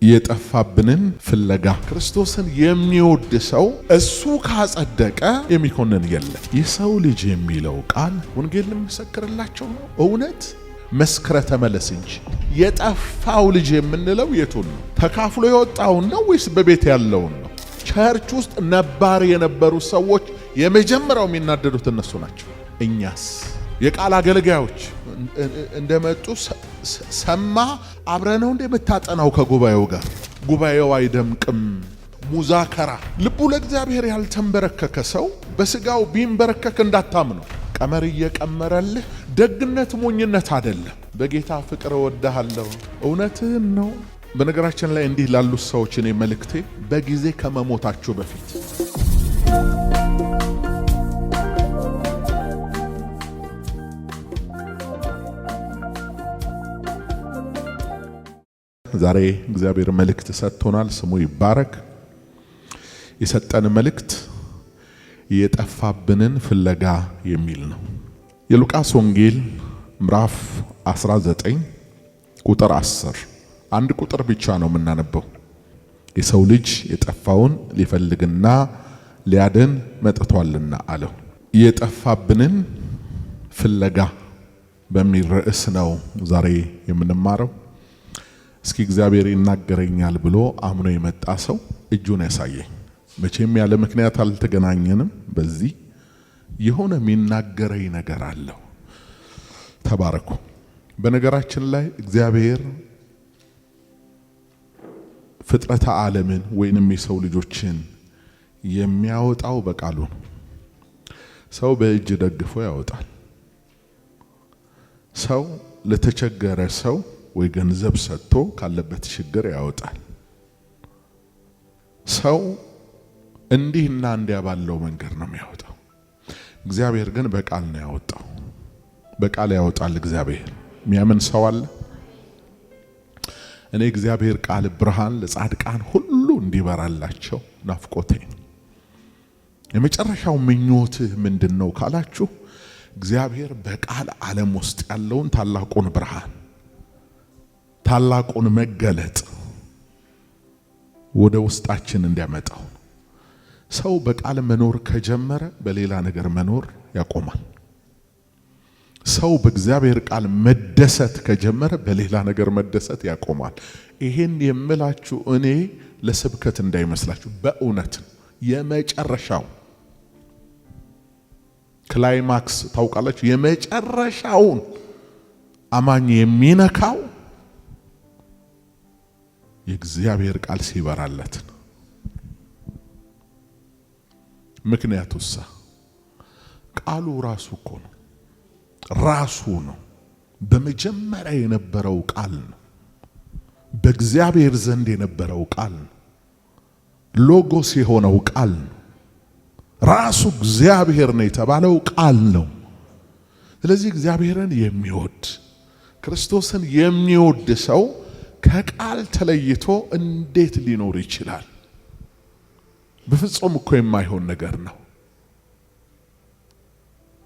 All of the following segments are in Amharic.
የጠፋብንን ፍለጋ ክርስቶስን የሚወድ ሰው እሱ ካጸደቀ የሚኮንን የለም። የሰው ልጅ የሚለው ቃል ወንጌል የሚመሰክርላቸው ነው። እውነት መስክረ ተመለስ እንጂ የጠፋው ልጅ የምንለው የቱን ነው? ተካፍሎ የወጣውን ነው ወይስ በቤት ያለውን ነው? ቸርች ውስጥ ነባር የነበሩ ሰዎች የመጀመሪያው የሚናደዱት እነሱ ናቸው። እኛስ የቃል አገልጋዮች እንደመጡ ሰማ አብረነው እንደምታጠናው ከጉባኤው ጋር ጉባኤው አይደምቅም። ሙዛከራ ልቡ ለእግዚአብሔር ያልተንበረከከ ሰው በስጋው ቢንበረከክ እንዳታምነው። ቀመር እየቀመረልህ ደግነት ሞኝነት አይደለም። በጌታ ፍቅር እወድሃለሁ እውነትህን ነው። በነገራችን ላይ እንዲህ ላሉት ሰዎች እኔ መልእክቴ በጊዜ ከመሞታችሁ በፊት ዛሬ እግዚአብሔር መልእክት ሰጥቶናል። ስሙ ይባረክ። የሰጠን መልእክት የጠፋብንን ፍለጋ የሚል ነው። የሉቃስ ወንጌል ምዕራፍ 19 ቁጥር 10 አንድ ቁጥር ብቻ ነው የምናነበው። የሰው ልጅ የጠፋውን ሊፈልግና ሊያድን መጥቷልና አለው። የጠፋብንን ፍለጋ በሚል ርዕስ ነው ዛሬ የምንማረው። እስኪ እግዚአብሔር ይናገረኛል ብሎ አምኖ የመጣ ሰው እጁን ያሳየኝ። መቼም ያለ ምክንያት አልተገናኘንም። በዚህ የሆነ የሚናገረኝ ነገር አለው። ተባረኩ። በነገራችን ላይ እግዚአብሔር ፍጥረተ ዓለምን ወይንም የሰው ልጆችን የሚያወጣው በቃሉ ነው። ሰው በእጅ ደግፎ ያወጣል። ሰው ለተቸገረ ሰው ወይ ገንዘብ ሰጥቶ ካለበት ችግር ያወጣል። ሰው እንዲህና እንዲያ ባለው መንገድ ነው የሚያወጣው። እግዚአብሔር ግን በቃል ነው ያወጣው። በቃል ያወጣል እግዚአብሔር። የሚያምን ሰው አለ? እኔ እግዚአብሔር ቃል ብርሃን ለጻድቃን ሁሉ እንዲበራላቸው ናፍቆቴ ነው። የመጨረሻው ምኞትህ ምንድነው ካላችሁ፣ እግዚአብሔር በቃል ዓለም ውስጥ ያለውን ታላቁን ብርሃን ታላቁን መገለጥ ወደ ውስጣችን እንዲያመጣው። ሰው በቃል መኖር ከጀመረ በሌላ ነገር መኖር ያቆማል። ሰው በእግዚአብሔር ቃል መደሰት ከጀመረ በሌላ ነገር መደሰት ያቆማል። ይሄን የምላችሁ እኔ ለስብከት እንዳይመስላችሁ፣ በእውነት የመጨረሻው ክላይማክስ ታውቃላችሁ፣ የመጨረሻውን አማኝ የሚነካው የእግዚአብሔር ቃል ሲበራለት ነው። ምክንያቱስ ቃሉ ራሱ እኮ ነው፣ ራሱ ነው። በመጀመሪያ የነበረው ቃል ነው። በእግዚአብሔር ዘንድ የነበረው ቃል ነው። ሎጎስ የሆነው ቃል ነው። ራሱ እግዚአብሔር ነው የተባለው ቃል ነው። ስለዚህ እግዚአብሔርን የሚወድ ክርስቶስን የሚወድ ሰው ከቃል ተለይቶ እንዴት ሊኖር ይችላል? በፍጹም እኮ የማይሆን ነገር ነው።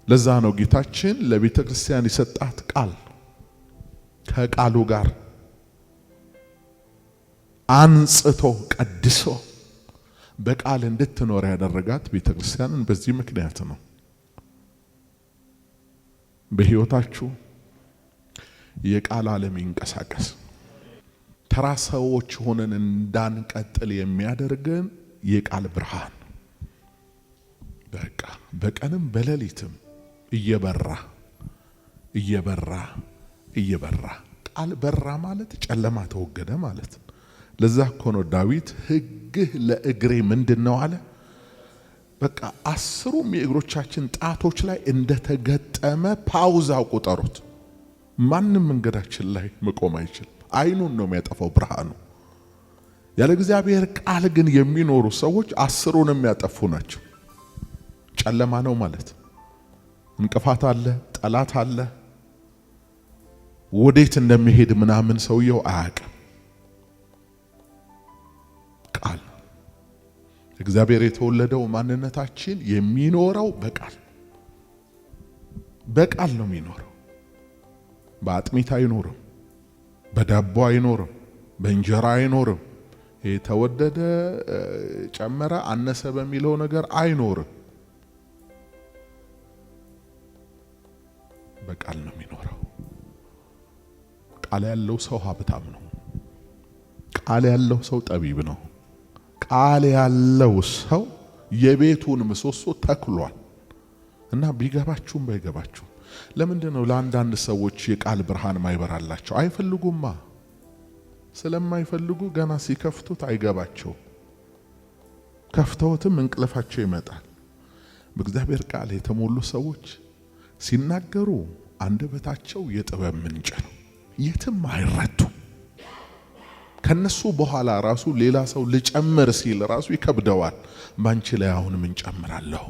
ለዛ ነው ጌታችን ለቤተ ክርስቲያን የሰጣት ቃል ከቃሉ ጋር አንጽቶ ቀድሶ በቃል እንድትኖር ያደረጋት ቤተ ክርስቲያንን በዚህ ምክንያት ነው። በሕይወታችሁ የቃል ዓለም ይንቀሳቀስ። ተራ ሰዎች ሆነን እንዳንቀጥል የሚያደርገን የቃል ብርሃን በቃ በቀንም በሌሊትም እየበራ እየበራ እየበራ ቃል በራ ማለት ጨለማ ተወገደ ማለት ነው። ለዛ እኮ ነው ዳዊት ሕግህ ለእግሬ ምንድነው አለ። በቃ 10ሩም የእግሮቻችን ጣቶች ላይ እንደተገጠመ ፓውዛ ቁጠሩት። ማንም መንገዳችን ላይ መቆም አይችልም። አይኑን ነው የሚያጠፋው ብርሃኑ። ያለ እግዚአብሔር ቃል ግን የሚኖሩ ሰዎች 10ሩንም የሚያጠፉ ናቸው። ጨለማ ነው ማለት እንቅፋት አለ፣ ጠላት አለ፣ ወዴት እንደሚሄድ ምናምን ሰውየው አያውቅም። ቃል እግዚአብሔር የተወለደው ማንነታችን የሚኖረው በቃል ነው የሚኖረው። በአጥሚት አይኖርም፣ በዳቦ አይኖርም፣ በእንጀራ አይኖርም፣ ተወደደ ጨመረ አነሰ በሚለው ነገር አይኖርም። በቃል ነው የሚኖረው። ቃል ያለው ሰው ሀብታም ነው። ቃል ያለው ሰው ጠቢብ ነው። ቃል ያለው ሰው የቤቱን ምሰሶ ተክሏል። እና ቢገባችሁም ባይገባችሁም ለምንድነው ለአንዳንድ ሰዎች የቃል ብርሃን ማይበራላቸው? አይፈልጉማ። ስለማይፈልጉ ገና ሲከፍቱት አይገባቸው። ከፍተውትም እንቅልፋቸው ይመጣል። በእግዚአብሔር ቃል የተሞሉ ሰዎች ሲናገሩ አንደበታቸው የጥበብ ምንጭ ነው። የትም አይረቱ። ከነሱ በኋላ ራሱ ሌላ ሰው ልጨምር ሲል ራሱ ይከብደዋል። ባንቺ ላይ አሁን ምን ጨምራለሁ፣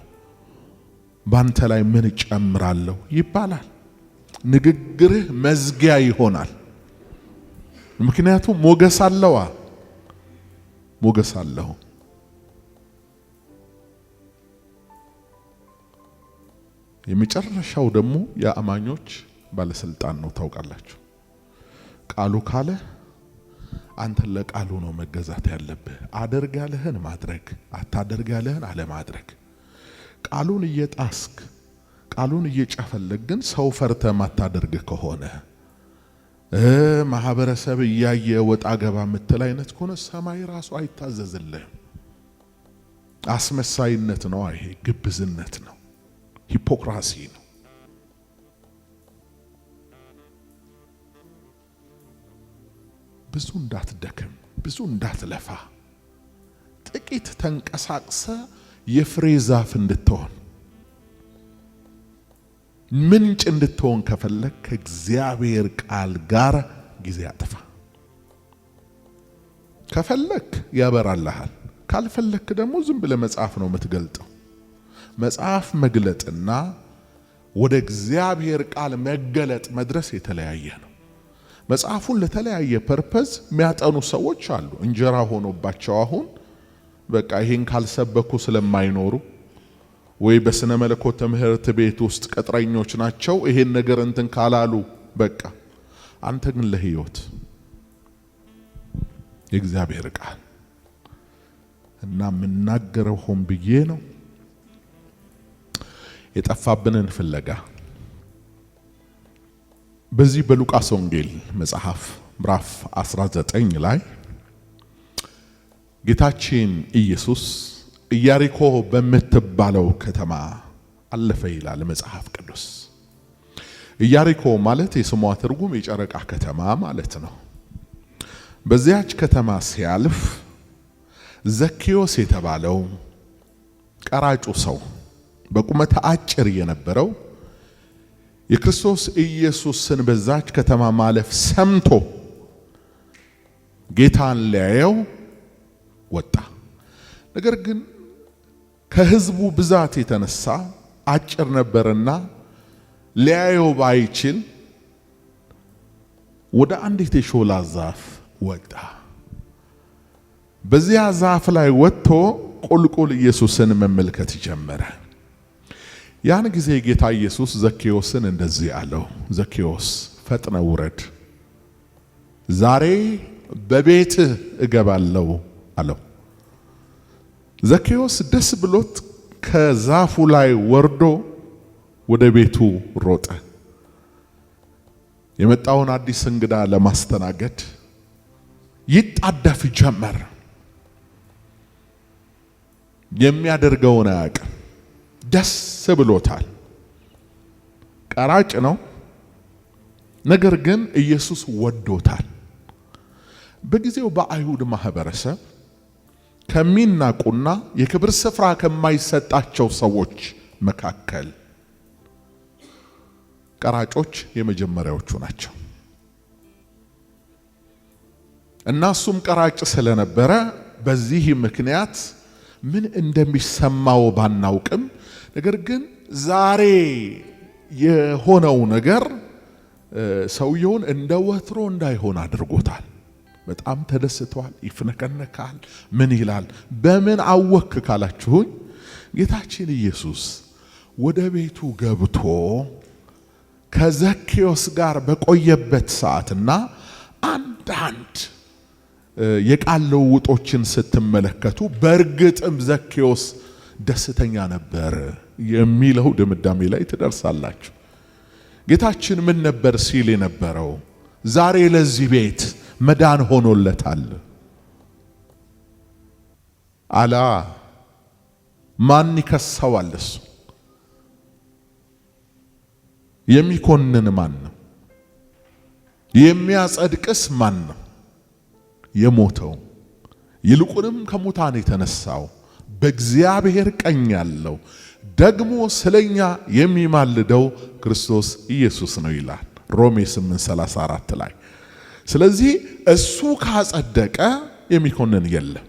ባንተ ላይ ምን ጨምራለሁ ይባላል። ንግግርህ መዝጊያ ይሆናል። ምክንያቱም ሞገስ አለዋ፣ ሞገስ አለው። የመጨረሻው ደግሞ የአማኞች ባለስልጣን ነው። ታውቃላችሁ፣ ቃሉ ካለ አንተ ለቃሉ ነው መገዛት ያለብህ። አድርግ ያለህን ማድረግ፣ አታድርግ ያለህን አለማድረግ። ቃሉን እየጣስክ ቃሉን እየጨፈለክ ግን ሰው ፈርተ ማታደርግ ከሆነ ማህበረሰብ እያየ ወጣ ገባ ምትል አይነት ከሆነ ሰማይ ራሱ አይታዘዝልህም። አስመሳይነት ነው። ይሄ ግብዝነት ነው፣ ሂፖክራሲ ነው። ብዙ እንዳትደክም፣ ብዙ እንዳትለፋ፣ ጥቂት ተንቀሳቅሰ የፍሬ ዛፍ እንድትሆን ምንጭ እንድትሆን ከፈለክ ከእግዚአብሔር ቃል ጋር ጊዜ አጥፋ። ከፈለክ ያበራልሃል፣ ካልፈለክ ደግሞ ዝም ብለ መጽሐፍ ነው የምትገልጠው። መጽሐፍ መግለጥና ወደ እግዚአብሔር ቃል መገለጥ መድረስ የተለያየ ነው። መጽሐፉን ለተለያየ ፐርፐዝ የሚያጠኑ ሰዎች አሉ። እንጀራ ሆኖባቸው አሁን በቃ ይሄን ካልሰበኩ ስለማይኖሩ ወይ በስነ መለኮት ትምህርት ቤት ውስጥ ቅጥረኞች ናቸው። ይሄን ነገር እንትን ካላሉ በቃ። አንተ ግን ለህይወት የእግዚአብሔር ቃል እና ምናገረው ሆን ብዬ ነው የጠፋብንን ፍለጋ። በዚህ በሉቃስ ወንጌል መጽሐፍ ምዕራፍ 19 ላይ ጌታችን ኢየሱስ ኢያሪኮ በምትባለው ከተማ አለፈ ይላል መጽሐፍ ቅዱስ። ኢያሪኮ ማለት የስሟ ትርጉም የጨረቃ ከተማ ማለት ነው። በዚያች ከተማ ሲያልፍ ዘኬዎስ የተባለው ቀራጩ ሰው በቁመተ አጭር የነበረው የክርስቶስ ኢየሱስን በዛች ከተማ ማለፍ ሰምቶ ጌታን ሊያየው ወጣ። ነገር ግን ከህዝቡ ብዛት የተነሳ አጭር ነበርና ሊያየው ባይችል ወደ አንዲት የሾላ ዛፍ ወጣ። በዚያ ዛፍ ላይ ወጥቶ ቁልቁል ኢየሱስን መመልከት ጀመረ። ያን ጊዜ ጌታ ኢየሱስ ዘኬዎስን እንደዚህ አለው፣ ዘኬዎስ ፈጥነ ውረድ፣ ዛሬ በቤትህ እገባለሁ አለው። ዘኬዎስ ደስ ብሎት ከዛፉ ላይ ወርዶ ወደ ቤቱ ሮጠ። የመጣውን አዲስ እንግዳ ለማስተናገድ ይጣደፍ ጀመር። የሚያደርገውን አያውቅም። ደስ ብሎታል። ቀራጭ ነው፣ ነገር ግን ኢየሱስ ወዶታል። በጊዜው በአይሁድ ማህበረሰብ ከሚናቁና የክብር ስፍራ ከማይሰጣቸው ሰዎች መካከል ቀራጮች የመጀመሪያዎቹ ናቸው። እናሱም ቀራጭ ስለነበረ በዚህ ምክንያት ምን እንደሚሰማው ባናውቅም፣ ነገር ግን ዛሬ የሆነው ነገር ሰውየውን እንደ ወትሮ እንዳይሆን አድርጎታል። በጣም ተደስቷል፣ ይፍነከነካል። ምን ይላል? በምን አወክ ካላችሁኝ ጌታችን ኢየሱስ ወደ ቤቱ ገብቶ ከዘኬዎስ ጋር በቆየበት ሰዓትና አንዳንድ የቃል ለውጦችን ስትመለከቱ በእርግጥም ዘኬዎስ ደስተኛ ነበር የሚለው ድምዳሜ ላይ ትደርሳላችሁ። ጌታችን ምን ነበር ሲል የነበረው? ዛሬ ለዚህ ቤት መዳን ሆኖለታል አላ። ማን ይከሰዋል? እሱ የሚኮንን ማን ነው? የሚያጸድቅስ ማን ነው? የሞተው ይልቁንም ከሙታን የተነሳው በእግዚአብሔር ቀኝ ያለው ደግሞ ስለኛ የሚማልደው ክርስቶስ ኢየሱስ ነው ይላል ሮሜ 8:34 ላይ። ስለዚህ እሱ ካጸደቀ የሚኮንን የለም።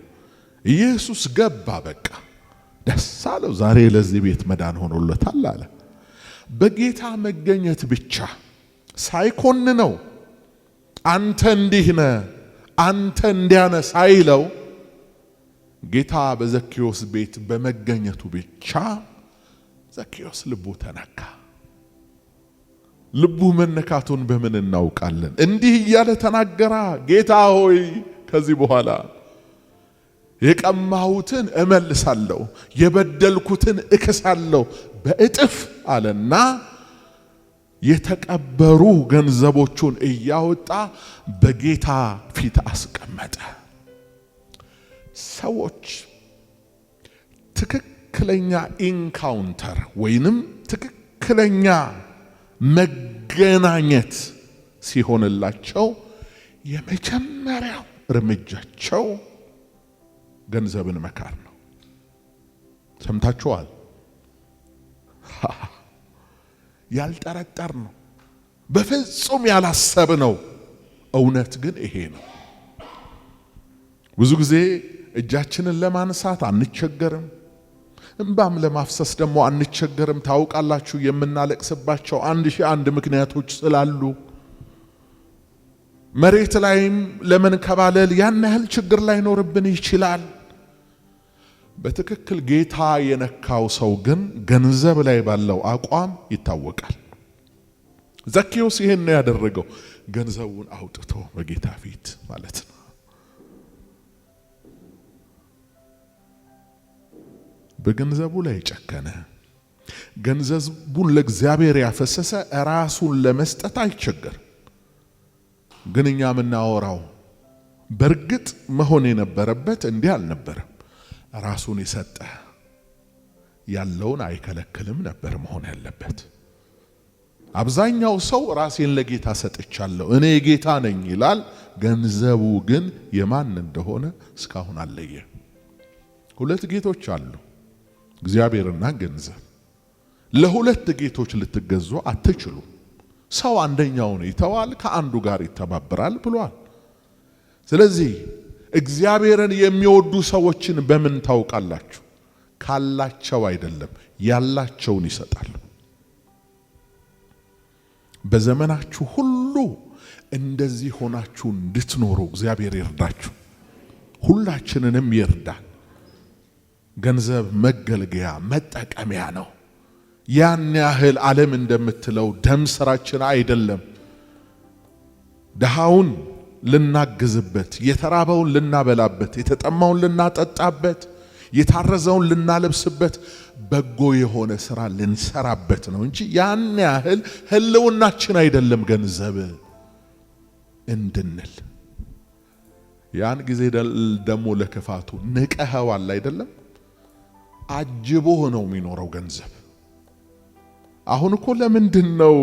ኢየሱስ ገባ፣ በቃ ደስ አለው። ዛሬ ለዚህ ቤት መዳን ሆኖለታል አለ። በጌታ መገኘት ብቻ ሳይኮንነው አንተ እንዲህ ነህ አንተ እንዲያነ ሳይለው ጌታ በዘኬዎስ ቤት በመገኘቱ ብቻ ዘኬዎስ ልቡ ተነካ። ልቡ መነካቱን በምን እናውቃለን? እንዲህ እያለ ተናገራ፣ ጌታ ሆይ ከዚህ በኋላ የቀማሁትን እመልሳለሁ፣ የበደልኩትን እክሳለሁ በእጥፍ አለና የተቀበሩ ገንዘቦቹን እያወጣ በጌታ ፊት አስቀመጠ። ሰዎች ትክክለኛ ኢንካውንተር ወይንም ትክክለኛ መገናኘት ሲሆንላቸው የመጀመሪያው እርምጃቸው ገንዘብን መካር ነው። ሰምታችኋል? ያልጠረጠር ነው፣ በፍጹም ያላሰብ ነው። እውነት ግን ይሄ ነው። ብዙ ጊዜ እጃችንን ለማንሳት አንቸገርም፣ እንባም ለማፍሰስ ደግሞ አንቸገርም። ታውቃላችሁ፣ የምናለቅስባቸው 1001 ምክንያቶች ስላሉ መሬት ላይም ለመንከባለል ያን ያህል ችግር ላይኖርብን ይችላል። በትክክል ጌታ የነካው ሰው ግን ገንዘብ ላይ ባለው አቋም ይታወቃል። ዘኬዎስ ይሄን ነው ያደረገው፣ ገንዘቡን አውጥቶ በጌታ ፊት ማለት ነው። በገንዘቡ ላይ ጨከነ። ገንዘቡን ለእግዚአብሔር ያፈሰሰ ራሱን ለመስጠት አይቸገር። ግን እኛ የምናወራው በእርግጥ መሆን የነበረበት እንዲህ አልነበረም። ራሱን የሰጠ ያለውን አይከለክልም ነበር መሆን ያለበት። አብዛኛው ሰው ራሴን ለጌታ ሰጥቻለሁ እኔ ጌታ ነኝ ይላል። ገንዘቡ ግን የማን እንደሆነ እስካሁን አለየ። ሁለት ጌቶች አሉ፣ እግዚአብሔርና ገንዘብ። ለሁለት ጌቶች ልትገዙ አትችሉ። ሰው አንደኛውን ይተዋል፣ ከአንዱ ጋር ይተባበራል ብሏል። ስለዚህ እግዚአብሔርን የሚወዱ ሰዎችን በምን ታውቃላችሁ? ካላቸው አይደለም ያላቸውን ይሰጣሉ። በዘመናችሁ ሁሉ እንደዚህ ሆናችሁ እንድትኖሩ እግዚአብሔር ይርዳችሁ፣ ሁላችንንም ይርዳል። ገንዘብ መገልገያ መጠቀሚያ ነው። ያን ያህል ዓለም እንደምትለው ደም ስራችን አይደለም። ደሃውን ልናግዝበት፣ የተራበውን ልናበላበት፣ የተጠማውን ልናጠጣበት፣ የታረዘውን ልናለብስበት፣ በጎ የሆነ ስራ ልንሰራበት ነው እንጂ ያን ያህል ህልውናችን አይደለም ገንዘብ እንድንል። ያን ጊዜ ደግሞ ለክፋቱ ንቀኸዋል አይደለም? አጅቦ ነው የሚኖረው ገንዘብ። አሁን እኮ ለምንድን ነው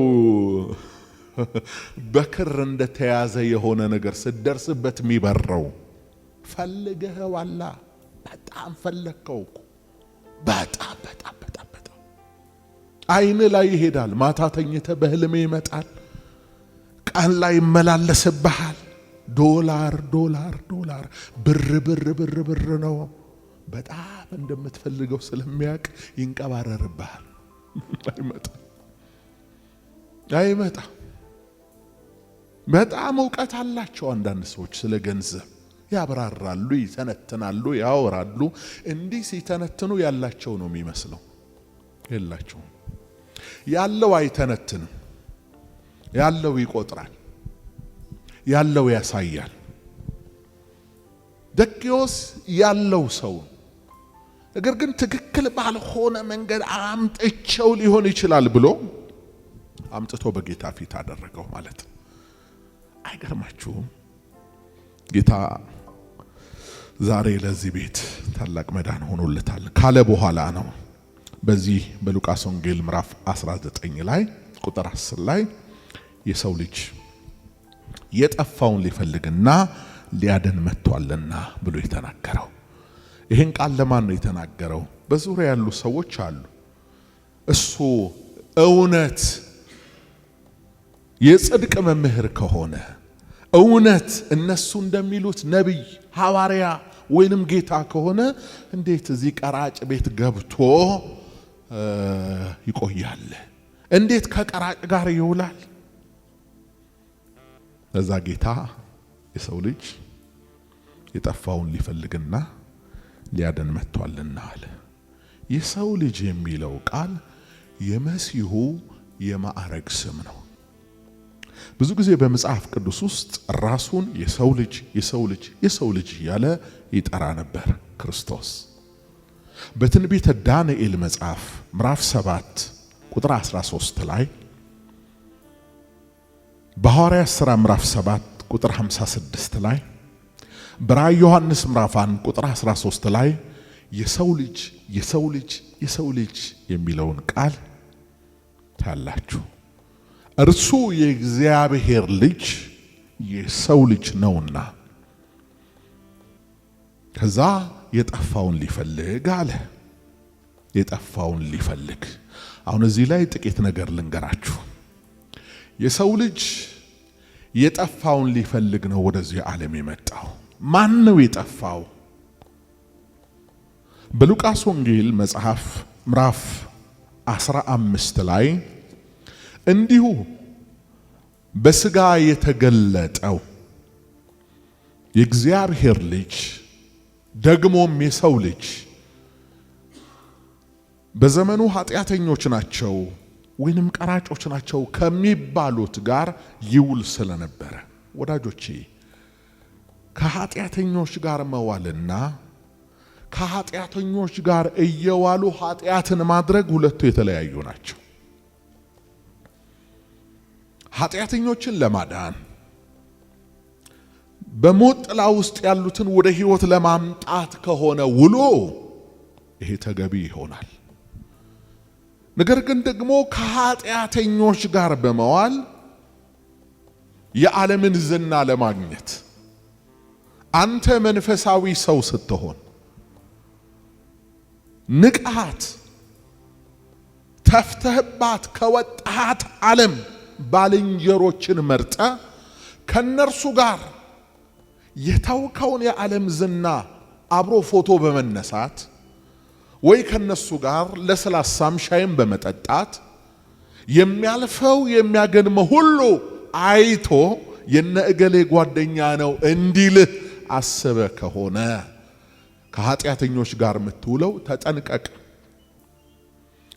በክር እንደተያዘ የሆነ ነገር ስደርስበት የሚበረው? ፈልገኸዋላ፣ በጣም ፈለከው እኮ በጣም በጣም በጣም በጣም አይን ላይ ይሄዳል። ማታ ተኝተ በህልሜ ይመጣል፣ ቀን ላይ ይመላለስብሃል። ዶላር ዶላር ዶላር፣ ብር ብር ብር ብር ነው። በጣም እንደምትፈልገው ስለሚያውቅ ይንቀባረርብሃል። አይመጣ። በጣም ዕውቀት አላቸው አንዳንድ ሰዎች ስለ ገንዘብ ያብራራሉ፣ ይተነትናሉ፣ ያወራሉ። እንዲህ ሲተነትኑ ያላቸው ነው የሚመስለው። የላቸውም። ያለው አይተነትንም፣ ያለው ይቆጥራል፣ ያለው ያሳያል። ደቂዮስ ያለው ሰው ነገር ግን ትክክል ባልሆነ መንገድ አምጥቼው ሊሆን ይችላል ብሎ አምጥቶ በጌታ ፊት አደረገው ማለት ነው። አይገርማችሁም? ጌታ ዛሬ ለዚህ ቤት ታላቅ መዳን ሆኖለታል ካለ በኋላ ነው በዚህ በሉቃስ ወንጌል ምዕራፍ 19 ላይ ቁጥር 10 ላይ የሰው ልጅ የጠፋውን ሊፈልግና ሊያድን መጥቷልና ብሎ የተናገረው። ይሄን ቃል ለማን ነው የተናገረው? በዙሪያ ያሉ ሰዎች አሉ። እሱ እውነት የጽድቅ መምህር ከሆነ እውነት እነሱ እንደሚሉት ነብይ ሐዋርያ ወይንም ጌታ ከሆነ እንዴት እዚህ ቀራጭ ቤት ገብቶ ይቆያል? እንዴት ከቀራጭ ጋር ይውላል? ለዛ ጌታ የሰው ልጅ የጠፋውን ሊፈልግና ሊያድን መጥቷልና አለ። የሰው ልጅ የሚለው ቃል የመሲሁ የማዕረግ ስም ነው። ብዙ ጊዜ በመጽሐፍ ቅዱስ ውስጥ ራሱን የሰው ልጅ የሰው ልጅ የሰው ልጅ ያለ ይጠራ ነበር ክርስቶስ። በትንቢተ ዳንኤል መጽሐፍ ምዕራፍ 7 ቁጥር 13 ላይ በሐዋርያት ሥራ ምዕራፍ 7 ቁጥር 56 ላይ በራእይ ዮሐንስ ምዕራፍ 1 ቁጥር 13 ላይ የሰው ልጅ የሰው ልጅ የሰው ልጅ የሚለውን ቃል ታላችሁ። እርሱ የእግዚአብሔር ልጅ የሰው ልጅ ነውና ከዛ የጠፋውን ሊፈልግ አለ። የጠፋውን ሊፈልግ። አሁን እዚህ ላይ ጥቂት ነገር ልንገራችሁ። የሰው ልጅ የጠፋውን ሊፈልግ ነው ወደዚህ ዓለም የመጣው። ማን ነው የጠፋው? በሉቃስ ወንጌል መጽሐፍ ምዕራፍ 15 ላይ እንዲሁ በሥጋ የተገለጠው የእግዚአብሔር ልጅ ደግሞም የሰው ልጅ በዘመኑ ኃጢአተኞች ናቸው ወይንም ቀራጮች ናቸው ከሚባሉት ጋር ይውል ስለነበረ፣ ወዳጆቼ ከኃጢአተኞች ጋር መዋልና ከኃጢአተኞች ጋር እየዋሉ ኃጢአትን ማድረግ ሁለቱ የተለያዩ ናቸው። ኃጢአተኞችን ለማዳን በሞት ጥላ ውስጥ ያሉትን ወደ ሕይወት ለማምጣት ከሆነ ውሎ ይሄ ተገቢ ይሆናል። ነገር ግን ደግሞ ከኃጢአተኞች ጋር በመዋል የዓለምን ዝና ለማግኘት አንተ መንፈሳዊ ሰው ስትሆን ንቃት ተፍተህባት ከወጣት ዓለም ባልንጀሮችን መርጠ ከነርሱ ጋር የተውከውን የዓለም ዝና አብሮ ፎቶ በመነሳት ወይ ከነሱ ጋር ለስላሳም ሻይም በመጠጣት የሚያልፈው የሚያገንመው ሁሉ አይቶ የነ እገሌ ጓደኛ ነው እንዲልህ አስበ ከሆነ ከኃጢአተኞች ጋር የምትውለው ተጠንቀቅ።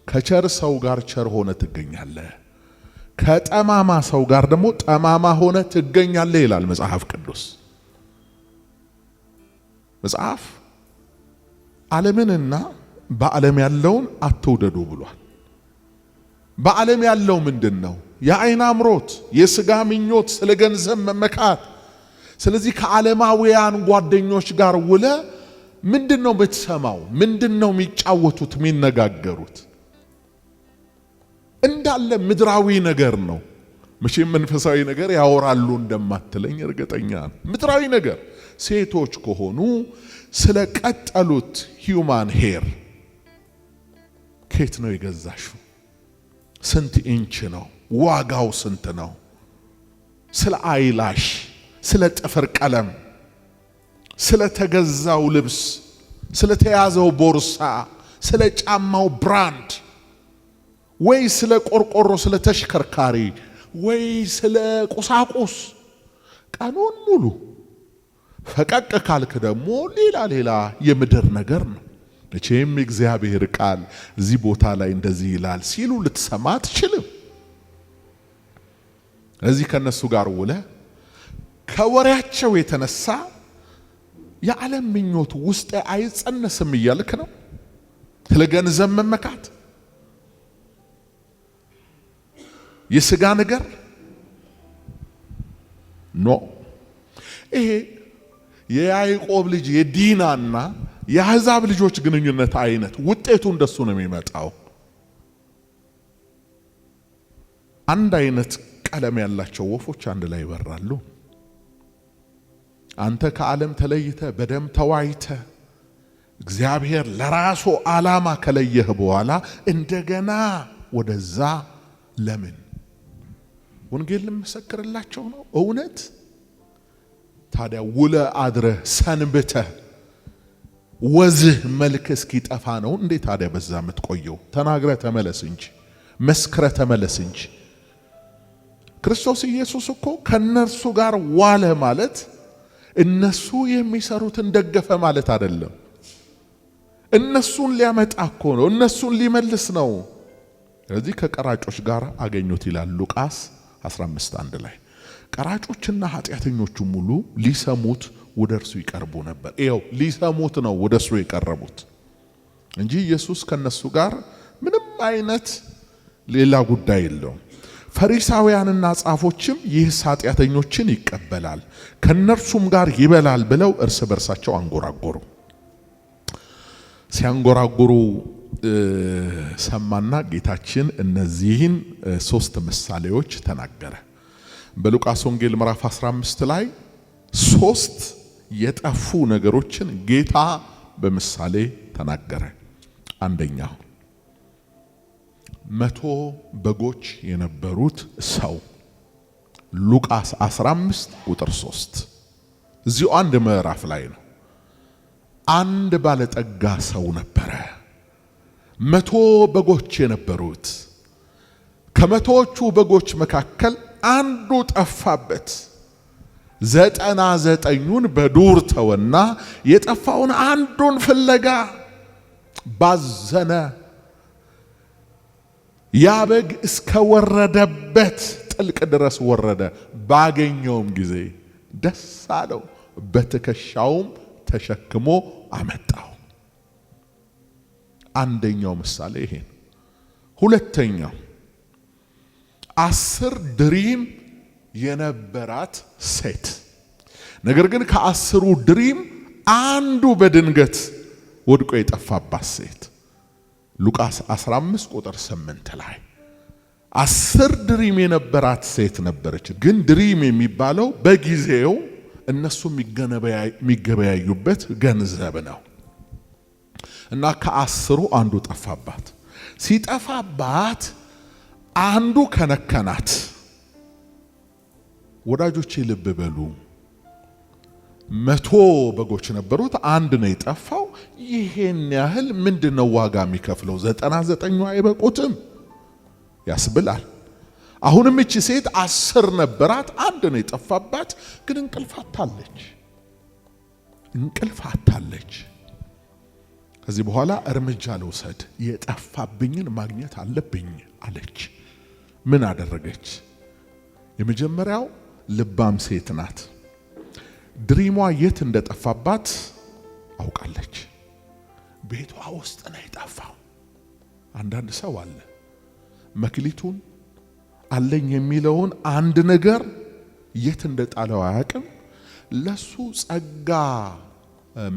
ከቸር ሰው ጋር ቸር ሆነ ትገኛለህ፣ ከጠማማ ሰው ጋር ደግሞ ጠማማ ሆነ ትገኛለህ ይላል መጽሐፍ ቅዱስ። መጽሐፍ ዓለምንና በዓለም ያለውን አትውደዱ ብሏል። በዓለም ያለው ምንድነው? የዓይን አምሮት፣ የሥጋ ምኞት፣ ስለ ገንዘብ መመካት። ስለዚህ ከዓለማውያን ጓደኞች ጋር ውለ ምንድነው የምትሰማው? ምንድነው የሚጫወቱት የሚነጋገሩት? እንዳለ ምድራዊ ነገር ነው። መቼም መንፈሳዊ ነገር ያወራሉ እንደማትለኝ እርግጠኛ ነኝ። ምድራዊ ነገር ሴቶች ከሆኑ ስለ ቀጠሉት ሂዩማን ሄር ከየት ነው የገዛሽው? ስንት ኢንች ነው? ዋጋው ስንት ነው? ስለ አይላሽ፣ ስለ ጥፍር ቀለም፣ ስለ ተገዛው ልብስ፣ ስለ ተያዘው ቦርሳ፣ ስለ ጫማው ብራንድ ወይ ስለ ቆርቆሮ፣ ስለ ተሽከርካሪ ወይ ስለ ቁሳቁስ ቀኑን ሙሉ ፈቀቅ ካልክ ደግሞ ሌላ የምድር ነገር ነው። መቼም እግዚአብሔር ቃል እዚህ ቦታ ላይ እንደዚህ ይላል ሲሉ ልትሰማ አትችልም። እዚህ ከነሱ ጋር ውለ ከወሬያቸው የተነሳ የዓለም ምኞት ውስጥ አይጸነስም እያልክ ነው? ለገንዘብ መመካት፣ የሥጋ ነገር ኖ። ይሄ የያዕቆብ ልጅ የዲናና የአሕዛብ ልጆች ግንኙነት አይነት ውጤቱ እንደሱ ነው የሚመጣው። አንድ አይነት ቀለም ያላቸው ወፎች አንድ ላይ ይበራሉ። አንተ ከዓለም ተለይተ በደም ተዋይተ እግዚአብሔር ለራሱ ዓላማ ከለየህ በኋላ እንደገና ወደዛ ለምን? ወንጌል ልመሰክርላቸው ነው እውነት። ታዲያ ውለ አድረህ ሰንብተህ ወዝህ መልክ እስኪጠፋ ነው እንዴ ታዲያ በዛ የምትቆየው? ተናግረህ ተመለስ እንጂ መስክረህ ተመለስ እንጂ። ክርስቶስ ኢየሱስ እኮ ከነርሱ ጋር ዋለ ማለት እነሱ የሚሰሩትን ደገፈ ማለት አይደለም። እነሱን ሊያመጣ እኮ ነው፣ እነሱን ሊመልስ ነው። ስለዚህ ከቀራጮች ጋር አገኙት ይላል ሉቃስ 15:1 ላይ። ቀራጮችና ኃጢአተኞቹ ሙሉ ሊሰሙት ወደ እርሱ ይቀርቡ ነበር። ይኸው ሊሰሙት ነው ወደ እርሱ የቀረቡት እንጂ ኢየሱስ ከነሱ ጋር ምንም አይነት ሌላ ጉዳይ የለውም። ፈሪሳውያንና ጻፎችም ይህስ ኃጢአተኞችን ይቀበላል ከነርሱም ጋር ይበላል ብለው እርስ በርሳቸው አንጎራጎሩ። ሲያንጎራጉሩ ሰማና ጌታችን እነዚህን 3 ምሳሌዎች ተናገረ። በሉቃስ ወንጌል ምዕራፍ 15 ላይ 3 የጠፉ ነገሮችን ጌታ በምሳሌ ተናገረ። አንደኛው 100 በጎች የነበሩት ሰው ሉቃስ 15 ቁጥር 3 እዚሁ አንድ ምዕራፍ ላይ ነው። አንድ ባለጠጋ ሰው ነበረ፣ 100 በጎች የነበሩት። ከመቶዎቹ በጎች መካከል አንዱ ጠፋበት። 99ን በዱር ተወና የጠፋውን አንዱን ፍለጋ ባዘነ። ያ በግ እስከ ወረደበት ጥልቅ ድረስ ወረደ። ባገኘውም ጊዜ ደስ አለው፣ በትከሻውም ተሸክሞ አመጣው። አንደኛው ምሳሌ ይሄ ነው። ሁለተኛው 10 ድሪም የነበራት ሴት፣ ነገር ግን ከ10ሩ ድሪም አንዱ በድንገት ወድቆ የጠፋባት ሴት ሉቃስ 15 ቁጥር 8 ላይ 10 ድሪም የነበራት ሴት ነበረች። ግን ድሪም የሚባለው በጊዜው እነሱ የሚገበያዩበት ገንዘብ ነው እና ከ10ሩ አንዱ ጠፋባት። ሲጠፋባት አንዱ ከነከናት። ወዳጆቼ ልብ በሉ፣ 100 በጎች ነበሩት፣ አንድ ነው የጠፋው። ይሄን ያህል ምንድነው ዋጋ የሚከፍለው? 99ኙ አይበቁትም ያስብላል። አሁንም እቺ ሴት 10 ነበራት፣ አንድ ነው የጠፋባት። ግን እንቅልፍ አታለች። ከዚህ በኋላ እርምጃ ልውሰድ፣ የጠፋብኝን ማግኘት አለብኝ አለች። ምን አደረገች? የመጀመሪያው ልባም ሴት ናት። ድሪሟ የት እንደጠፋባት አውቃለች። ቤቷ ውስጥ ነው የጠፋው። አንዳንድ ሰው አለ መክሊቱን አለኝ የሚለውን አንድ ነገር የት እንደጣለው አያውቅም። ለሱ ጸጋ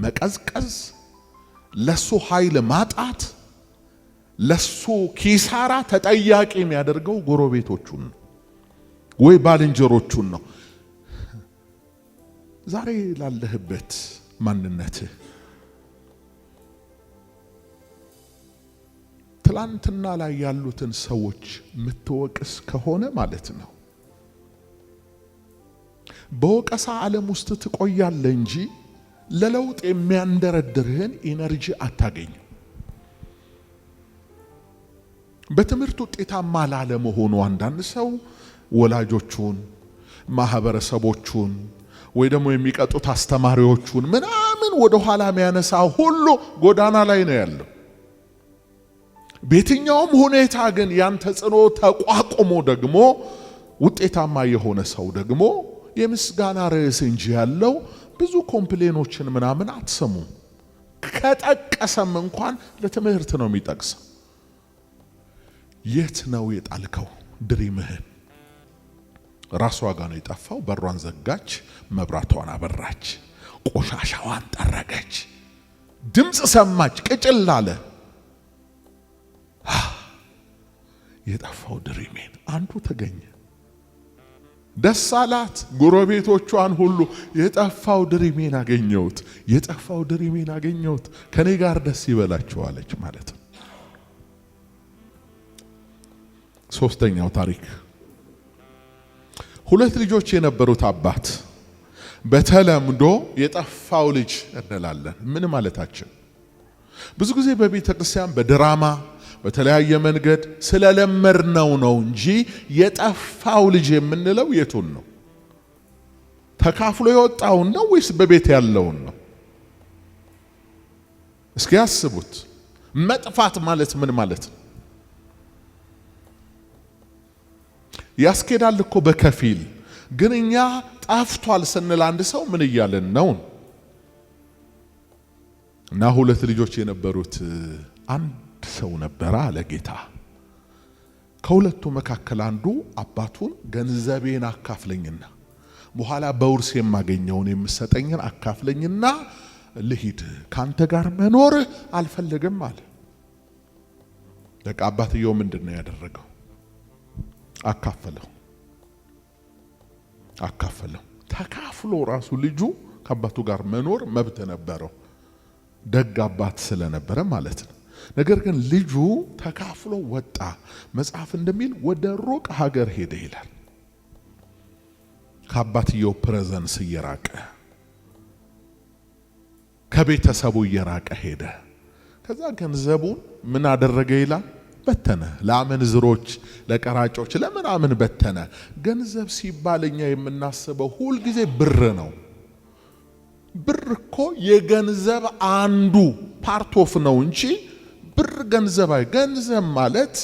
መቀዝቀዝ፣ ለሱ ኃይል ማጣት፣ ለሱ ኪሳራ ተጠያቂ የሚያደርገው ጎረቤቶቹን ወይ ባልንጀሮቹን ነው። ዛሬ ላለህበት ማንነትህ ትላንትና ላይ ያሉትን ሰዎች ምትወቅስ ከሆነ ማለት ነው በወቀሳ ዓለም ውስጥ ትቆያለህ እንጂ ለለውጥ የሚያንደረድርህን ኢነርጂ አታገኝም። በትምህርት ውጤታማ ላለመሆኑ አንዳንድ ሰው ወላጆቹን፣ ማህበረሰቦቹን ወይ ደግሞ የሚቀጡት አስተማሪዎቹን ምናምን ወደ ኋላ የሚያነሳ ሁሉ ጎዳና ላይ ነው ያለው። በየትኛውም ሁኔታ ግን ያን ተጽዕኖ ተቋቁሞ ደግሞ ውጤታማ የሆነ ሰው ደግሞ የምስጋና ርዕስ እንጂ ያለው ብዙ ኮምፕሌኖችን ምናምን አትሰሙ። ከጠቀሰም እንኳን ለትምህርት ነው የሚጠቅሰው። የት ነው የጣልከው ድሪምህን? ራሷ ጋር ነው የጠፋው። በሯን ዘጋች፣ መብራቷን አበራች፣ ቆሻሻዋን ጠረገች፣ ድምፅ ሰማች፣ ቅጭል አለ። የጠፋው ድሪሜን አንዱ ተገኘ። ደስ አላት። ጎረቤቶቿን ሁሉ የጠፋው ድሪሜን አገኘሁት፣ የጠፋው ድሪሜን አገኘሁት፣ ከኔ ጋር ደስ ይበላችሁ አለች ማለት ነው። ሶስተኛው ታሪክ ሁለት ልጆች የነበሩት አባት። በተለምዶ የጠፋው ልጅ እንላለን። ምን ማለታችን? ብዙ ጊዜ በቤተ ክርስቲያን በድራማ በተለያየ መንገድ ስለለመድነው ነው እንጂ የጠፋው ልጅ የምንለው የቱን ነው? ተካፍሎ የወጣውን ነው ወይስ በቤት ያለውን ነው? እስኪ ያስቡት። መጥፋት ማለት ምን ማለት ነው? ያስኬዳል እኮ በከፊል። ግን እኛ ጠፍቷል ስንል አንድ ሰው ምን እያለን ነው? እና ሁለት ልጆች የነበሩት አንድ ሰው ነበረ አለ ጌታ። ከሁለቱ መካከል አንዱ አባቱን ገንዘቤን አካፍለኝና በኋላ በውርስ የማገኘውን የምሰጠኝን አካፍለኝና ልሂድ፣ ካንተ ጋር መኖር አልፈልግም አለ። በቃ አባትየው ምንድነው ያደረገው? አካፈለው። ተካፍሎ ራሱ ልጁ ከአባቱ ጋር መኖር መብት ነበረው፣ ደግ አባት ስለነበረ ማለት ነው። ነገር ግን ልጁ ተካፍሎ ወጣ። መጽሐፍ እንደሚል ወደ ሩቅ ሀገር ሄደ ይላል። ከአባትየው ፕሬዘንስ እየራቀ ከቤተሰቡ እየራቀ ሄደ። ከዛ ገንዘቡን ምን አደረገ ይላል? በተነ። ለአመንዝሮች፣ ለቀራጮች፣ ለምናምን በተነ። ገንዘብ ሲባል እኛ የምናስበው ሁል ጊዜ ብር ነው። ብር እኮ የገንዘብ አንዱ ፓርት ኦፍ ነው እንጂ ብር ገንዘብ ማለት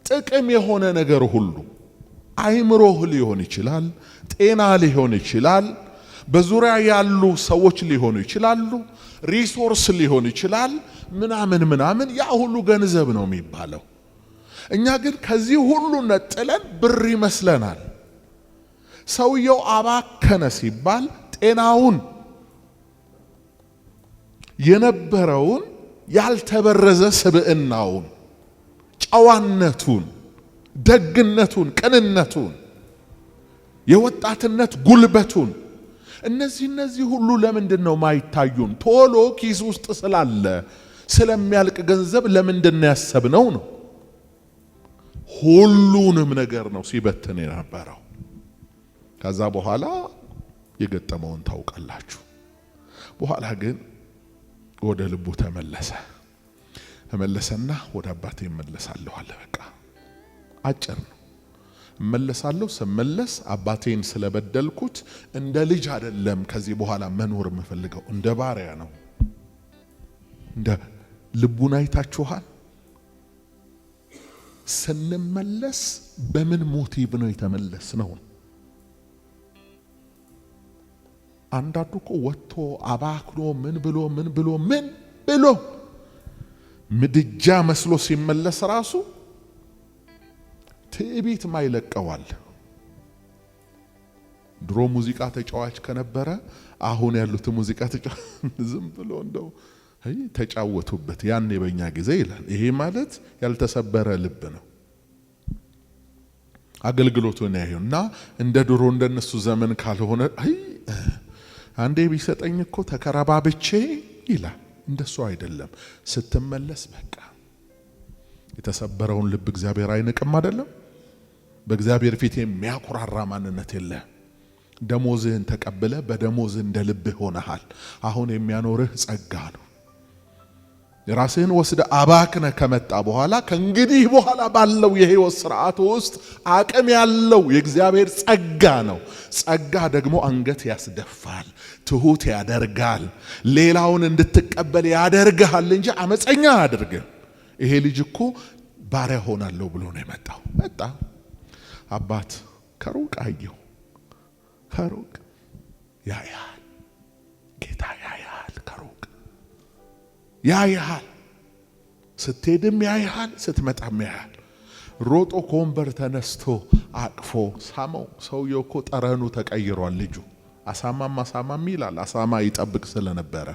ጥቅም የሆነ ነገር ሁሉ አይምሮህ ሊሆን ይችላል፣ ጤና ሊሆን ይችላል፣ በዙሪያ ያሉ ሰዎች ሊሆኑ ይችላሉ፣ ሪሶርስ ሊሆን ይችላል፣ ምናምን ያ ሁሉ ገንዘብ ነው የሚባለው። እኛ ግን ከዚህ ሁሉ ነጥለን ብር ይመስለናል። ሰውየው አባከነ ሲባል ጤናውን የነበረውን ያልተበረዘ ስብዕናውን፣ ጨዋነቱን፣ ደግነቱን፣ ቅንነቱን፣ የወጣትነት ጉልበቱን እነዚህ ሁሉ ለምንድን ነው ማይታዩን? ቶሎ ኪስ ውስጥ ስላለ ስለሚያልቅ ገንዘብ ለምንድን ነው ያሰብነው ነው። ሁሉንም ነገር ነው ሲበትን የነበረው። ከዛ በኋላ የገጠመውን ታውቃላችሁ። በኋላ ግን ወደ ልቡ ተመለሰና ወደ አባቴ እመለሳለሁ አለ። በቃ አጭር ነው። እመለሳለሁ፣ ስመለስ አባቴን ስለበደልኩት እንደ ልጅ አይደለም ከዚህ በኋላ መኖር የምፈልገው፣ እንደ ባሪያ ነው። እንደ ልቡን አይታችኋል። ስንመለስ በምን ሞቲቭ ነው የተመለስነው? አንዳንዱ እኮ ወጥቶ አባክኖ ምን ብሎ ምድጃ መስሎ ሲመለስ ራሱ ትዕቢት ማይለቀዋል። ድሮ ሙዚቃ ተጫዋች ከነበረ አሁን ያሉት ሙዚቃ ተጫዋች ዝም ብሎ እንደው ተጫወቱበት ያኔ በእኛ ጊዜ ይላል። ይሄ ማለት ያልተሰበረ ልብ ነው። አገልግሎቱን ያዩና እንደ ድሮ እንደነሱ ዘመን ካልሆነ አንዴ ቢሰጠኝ እኮ ተከራባብቼ ይላል። እንደሱ አይደለም። ስትመለስ በቃ የተሰበረውን ልብ እግዚአብሔር አይንቅም አይደለም። በእግዚአብሔር ፊት የሚያኩራራ ማንነት የለ። ደሞዝህን ተቀብለ በደሞዝህ እንደ ልብህ ሆነሃል። አሁን የሚያኖርህ ጸጋ ነው። የራስህን ወስደ አባክነ ከመጣ በኋላ ከእንግዲህ በኋላ ባለው የህይወት ስርዓት ውስጥ አቅም ያለው የእግዚአብሔር ጸጋ ነው። ጸጋ ደግሞ አንገት ያስደፋል፣ ትሁት ያደርጋል፣ ሌላውን እንድትቀበል ያደርጋል እንጂ አመፀኛ አያደርግም። ይሄ ልጅ እኮ ባሪያ ሆናለሁ ብሎ ነው የመጣው። መጣ። አባት ከሩቅ አየው፣ ከሩቅ ያያል። ጌታ ያያል፣ ከሩቅ ያያል። ስትሄድም ያያል፣ ስትመጣም ያያል። ሮጦ ከወንበር ተነስቶ አቅፎ ሳመው። ሰውየው እኮ ጠረኑ ተቀይሯል። ልጁ አሳማም ይላል። አሳማ ይጠብቅ ስለነበረ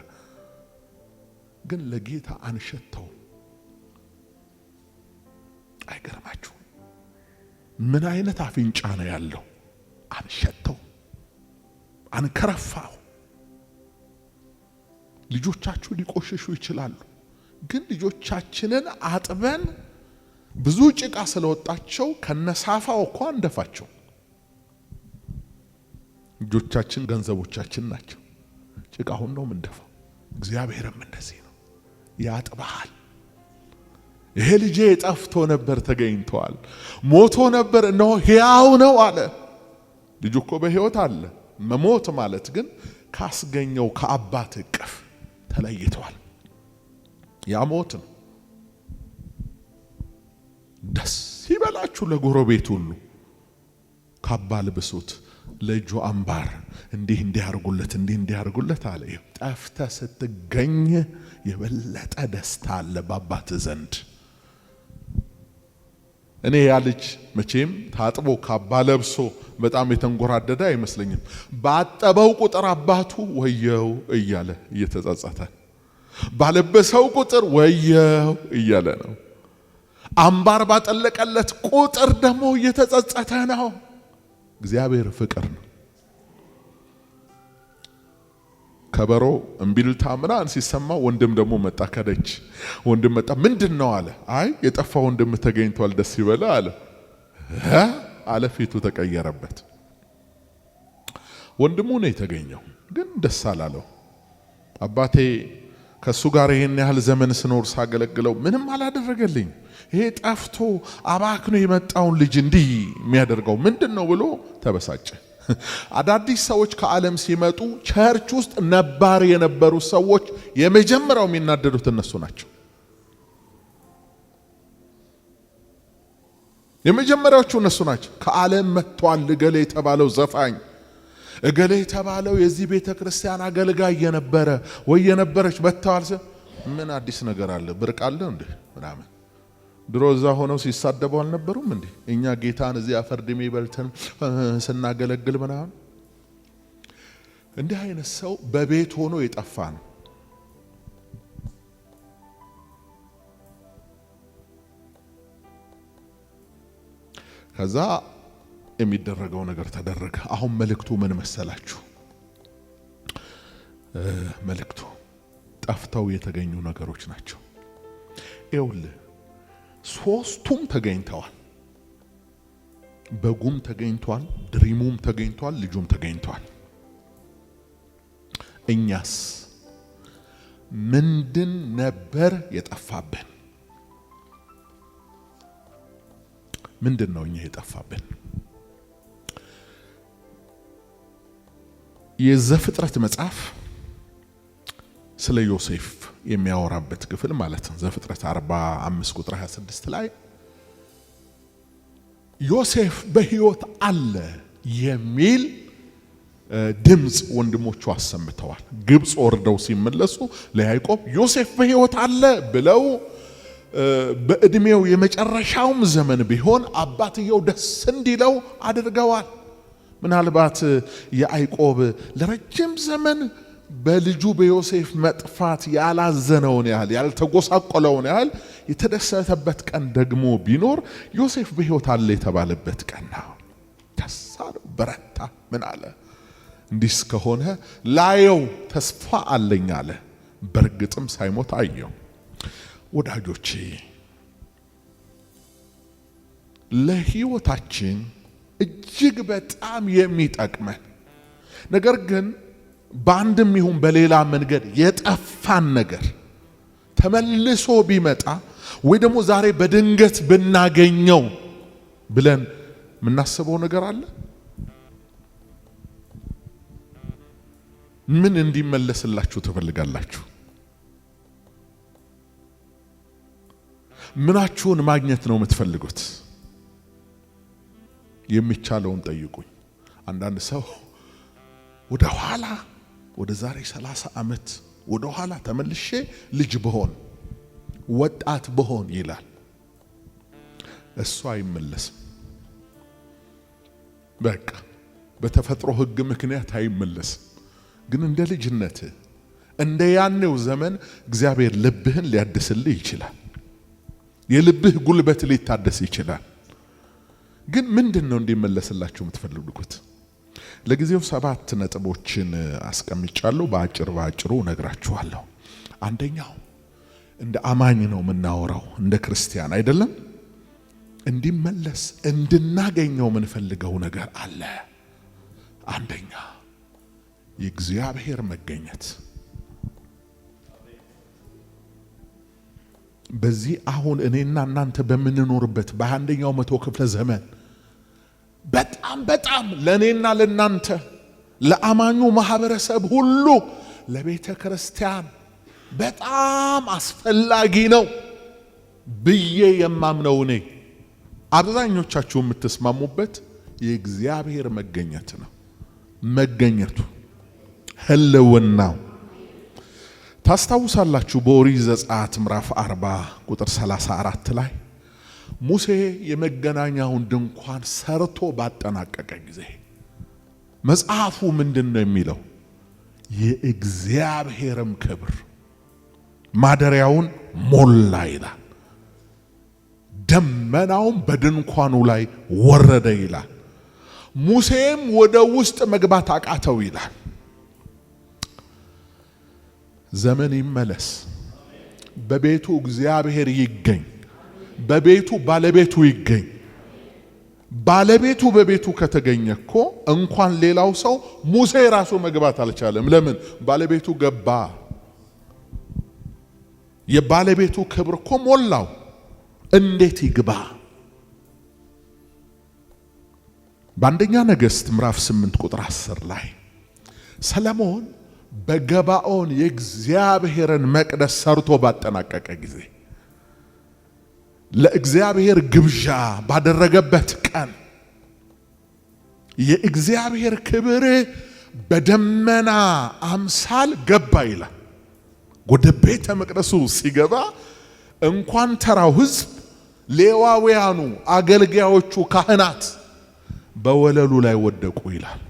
ግን ለጌታ አንሸተው። አይገርማችሁ? ምን አይነት አፍንጫ ነው ያለው? አንሸተው፣ አንከረፋው። ልጆቻችሁ ሊቆሽሹ ይችላሉ፣ ግን ልጆቻችንን አጥበን ብዙ ጭቃ ስለወጣቸው ከነሳፋው እኮ አንደፋቸው። ልጆቻችን ገንዘቦቻችን ናቸው። ጭቃውን ነው ምንደፋው። እግዚአብሔርም እንደዚህ ነው፣ ያጥባሃል። ይሄ ልጄ ጠፍቶ ነበር ተገኝቷል፣ ሞቶ ነበር እነሆ ሕያው ነው አለ። ልጁ እኮ በሕይወት አለ። መሞት ማለት ግን ካስገኘው ከአባት እቅፍ ተለይቷል። ያ ሞት ነው። ደስ ይበላችሁ ለጎረቤት ሁሉ፣ ካባ ልብሱት፣ ለእጁ አምባር እንዲያርጉለት አለ። ጠፍተ ስትገኝ የበለጠ ደስታ አለ በአባት ዘንድ። እኔ ያ ልጅ መቼም ታጥቦ ካባ ለብሶ በጣም የተንጎራደደ አይመስለኝም። ባጠበው ቁጥር አባቱ ወየው እያለ እየተጸጸተ፣ ባለበሰው ቁጥር ወየው እያለ ነው። አምባር ባጠለቀለት ቁጥር ደግሞ እየተጸጸተ ነው። እግዚአብሔር ፍቅር ነው። ከበሮ እምቢልታ ምናምን ሲሰማው ወንድም ደግሞ መጣ። ከደጅ ወንድም መጣ። ምንድነው አለ። አይ የጠፋ ወንድም ተገኝቷል፣ ደስ ይበለ አለ። አለ ፊቱ ተቀየረበት። ወንድሙ ነው የተገኘው፣ ግን ደስ አላለው። አባቴ ከሱ ጋር ይሄን ያህል ዘመን ስኖር ሳገለግለው ምንም አላደረገልኝ። ይሄ ጠፍቶ አባክኖ የመጣውን ልጅ እንዲህ የሚያደርገው ምንድነው ብሎ ተበሳጨ። አዳዲስ ሰዎች ከዓለም ሲመጡ ቸርች ውስጥ ነባር የነበሩ ሰዎች የመጀመሪያው የሚናደዱት እነሱ ናቸው። የመጀመሪያዎቹ እነሱ ናቸው። ከዓለም መጥቷል እገሌ የተባለው ዘፋኝ፣ እገሌ የተባለው የዚህ ቤተ ክርስቲያን አገልጋይ የነበረ ወይ የነበረች መጥተዋል። ምን አዲስ ነገር አለ? ብርቅ አለ እንዴ ምናምን። ድሮ እዛ ሆነው ሲሳደቡ አልነበሩም እንዴ? እኛ ጌታን እዚህ አፈርድሜ በልተን ስናገለግል ምናምን። እንዲህ አይነት ሰው በቤት ሆኖ የጠፋ ነው። ከዛ የሚደረገው ነገር ተደረገ። አሁን መልእክቱ ምን መሰላችሁ? መልእክቱ ጠፍተው የተገኙ ነገሮች ናቸው። ይኸውልህ ሶስቱም ተገኝተዋል። በጉም ተገኝቷል፣ ድሪሙም ተገኝቷል፣ ልጁም ተገኝቷል። እኛስ ምንድን ነበር የጠፋብን? ምንድን ነው እኛ የጠፋብን? የዘፍጥረት መጽሐፍ ስለ ዮሴፍ የሚያወራበት ክፍል ማለት ነው። ዘፍጥረት 45 ቁጥር 26 ላይ ዮሴፍ በሕይወት አለ የሚል ድምጽ ወንድሞቹ አሰምተዋል። ግብጽ ወርደው ሲመለሱ ለያዕቆብ ዮሴፍ በሕይወት አለ ብለው በእድሜው የመጨረሻውም ዘመን ቢሆን አባትየው ደስ እንዲለው አድርገዋል። ምናልባት ያዕቆብ ለረጅም ዘመን በልጁ በዮሴፍ መጥፋት ያላዘነውን ያህል ያልተጎሳቆለውን ያህል የተደሰተበት ቀን ደግሞ ቢኖር ዮሴፍ በሕይወት አለ የተባለበት ቀን ነው። ተሳለው በረታ። ምን አለ? እንዲህ ከሆነ ላየው ተስፋ አለኝ አለ። በእርግጥም ሳይሞት አየው። ወዳጆቼ ለሕይወታችን እጅግ በጣም የሚጠቅመን ነገር ግን በአንድም ይሁን በሌላ መንገድ የጠፋን ነገር ተመልሶ ቢመጣ ወይ ደግሞ ዛሬ በድንገት ብናገኘው ብለን የምናስበው ነገር አለ። ምን እንዲመለስላችሁ ትፈልጋላችሁ? ምናችሁን ማግኘት ነው የምትፈልጉት? የሚቻለውን ጠይቁኝ። አንዳንድ ሰው ወደ ኋላ ወደ ዛሬ 30 ዓመት ወደ ኋላ ተመልሼ ልጅ በሆን ወጣት በሆን ይላል። እሱ አይመለስም። በቃ በተፈጥሮ ሕግ ምክንያት አይመለስም። ግን እንደ ልጅነት እንደ ያኔው ዘመን እግዚአብሔር ልብህን ሊያድስልህ ይችላል። የልብህ ጉልበት ሊታደስ ይችላል። ግን ምንድነው እንዲመለስላችሁ የምትፈልጉት? ለጊዜው 7 ነጥቦችን አስቀምጫለሁ። በአጭሩ ነግራችኋለሁ። አንደኛው እንደ አማኝ ነው የምናወራው፣ እንደ ክርስቲያን አይደለም። እንዲመለስ እንድናገኘው የምንፈልገው ነገር አለ። አንደኛ የእግዚአብሔር መገኘት። በዚህ አሁን እኔና እናንተ በምንኖርበት በአንደኛው መቶ ክፍለ ዘመን በጣም ለኔና ለናንተ ለአማኙ ማህበረሰብ ሁሉ ለቤተ ክርስቲያን በጣም አስፈላጊ ነው ብዬ የማምነው እኔ አብዛኞቻችሁ የምትስማሙበት የእግዚአብሔር መገኘት ነው። መገኘቱ ህልውናው ታስታውሳላችሁ። በኦሪት ዘጸአት ምዕራፍ 40 ቁጥር 34 ላይ ሙሴ የመገናኛውን ድንኳን ሰርቶ ባጠናቀቀ ጊዜ መጽሐፉ ምንድነው የሚለው? የእግዚአብሔርም ክብር ማደሪያውን ሞላ ይላል። ደመናውም በድንኳኑ ላይ ወረደ ይላል። ሙሴም ወደ ውስጥ መግባት አቃተው ይላል። ዘመን ይመለስ። በቤቱ እግዚአብሔር ይገኝ። በቤቱ ባለቤቱ ይገኝ። ባለቤቱ በቤቱ ከተገኘ እኮ እንኳን ሌላው ሰው ሙሴ ራሱ መግባት አልቻለም። ለምን? ባለቤቱ ገባ። የባለቤቱ ክብር እኮ ሞላው። እንዴት ይግባ? በአንደኛ ነገሥት ምዕራፍ 8 ቁጥር 10 ላይ ሰለሞን በገባኦን የእግዚአብሔርን መቅደስ ሰርቶ ባጠናቀቀ ጊዜ ለእግዚአብሔር ግብዣ ባደረገበት ቀን የእግዚአብሔር ክብር በደመና አምሳል ገባ ይላል። ወደ ቤተ መቅደሱ ሲገባ እንኳን ተራው ሕዝብ፣ ሌዋውያኑ፣ አገልጋዮቹ፣ ካህናት በወለሉ ላይ ወደቁ ይላል።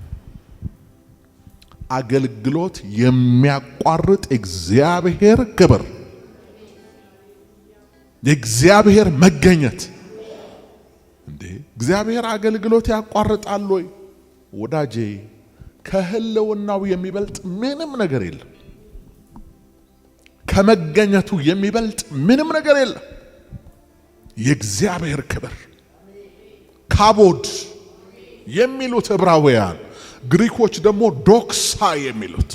አገልግሎት የሚያቋርጥ እግዚአብሔር ክብር፣ የእግዚአብሔር መገኘት። እንዴ እግዚአብሔር አገልግሎት ያቋርጣል ወይ? ወዳጄ ከህልውናው የሚበልጥ ምንም ነገር የለም። ከመገኘቱ የሚበልጥ ምንም ነገር የለም። የእግዚአብሔር ክብር ካቦድ የሚሉት ዕብራውያን፣ ግሪኮች ደግሞ ዶክሳ የሚሉት፣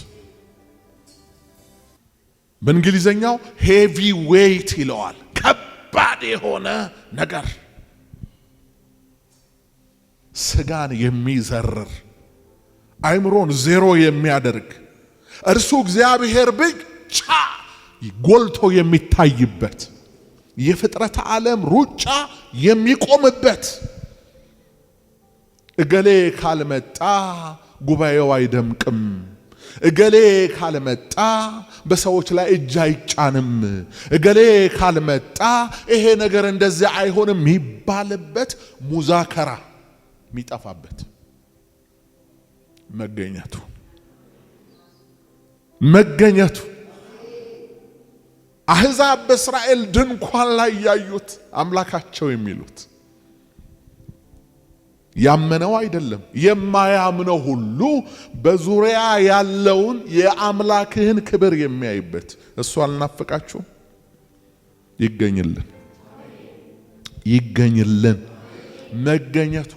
በእንግሊዘኛው ሄቪ ዌይት ይለዋል። ከባድ የሆነ ነገር፣ ስጋን የሚዘርር አይምሮን ዜሮ የሚያደርግ እርሱ እግዚአብሔር ብቻ ጎልቶ የሚታይበት የፍጥረት ዓለም ሩጫ የሚቆምበት፣ እገሌ ካልመጣ ጉባኤው አይደምቅም፣ እገሌ ካልመጣ በሰዎች ላይ እጅ አይጫንም፣ እገሌ ካልመጣ ይሄ ነገር እንደዚህ አይሆንም የሚባልበት፣ ሙዛከራ የሚጠፋበት መገኘቱ አሕዛብ በእስራኤል ድንኳን ላይ ያዩት አምላካቸው የሚሉት ያመነው አይደለም፣ የማያምነው ሁሉ በዙሪያ ያለውን የአምላክህን ክብር የሚያይበት እሱ አልናፈቃችሁም? ይገኝልን። መገኘቱ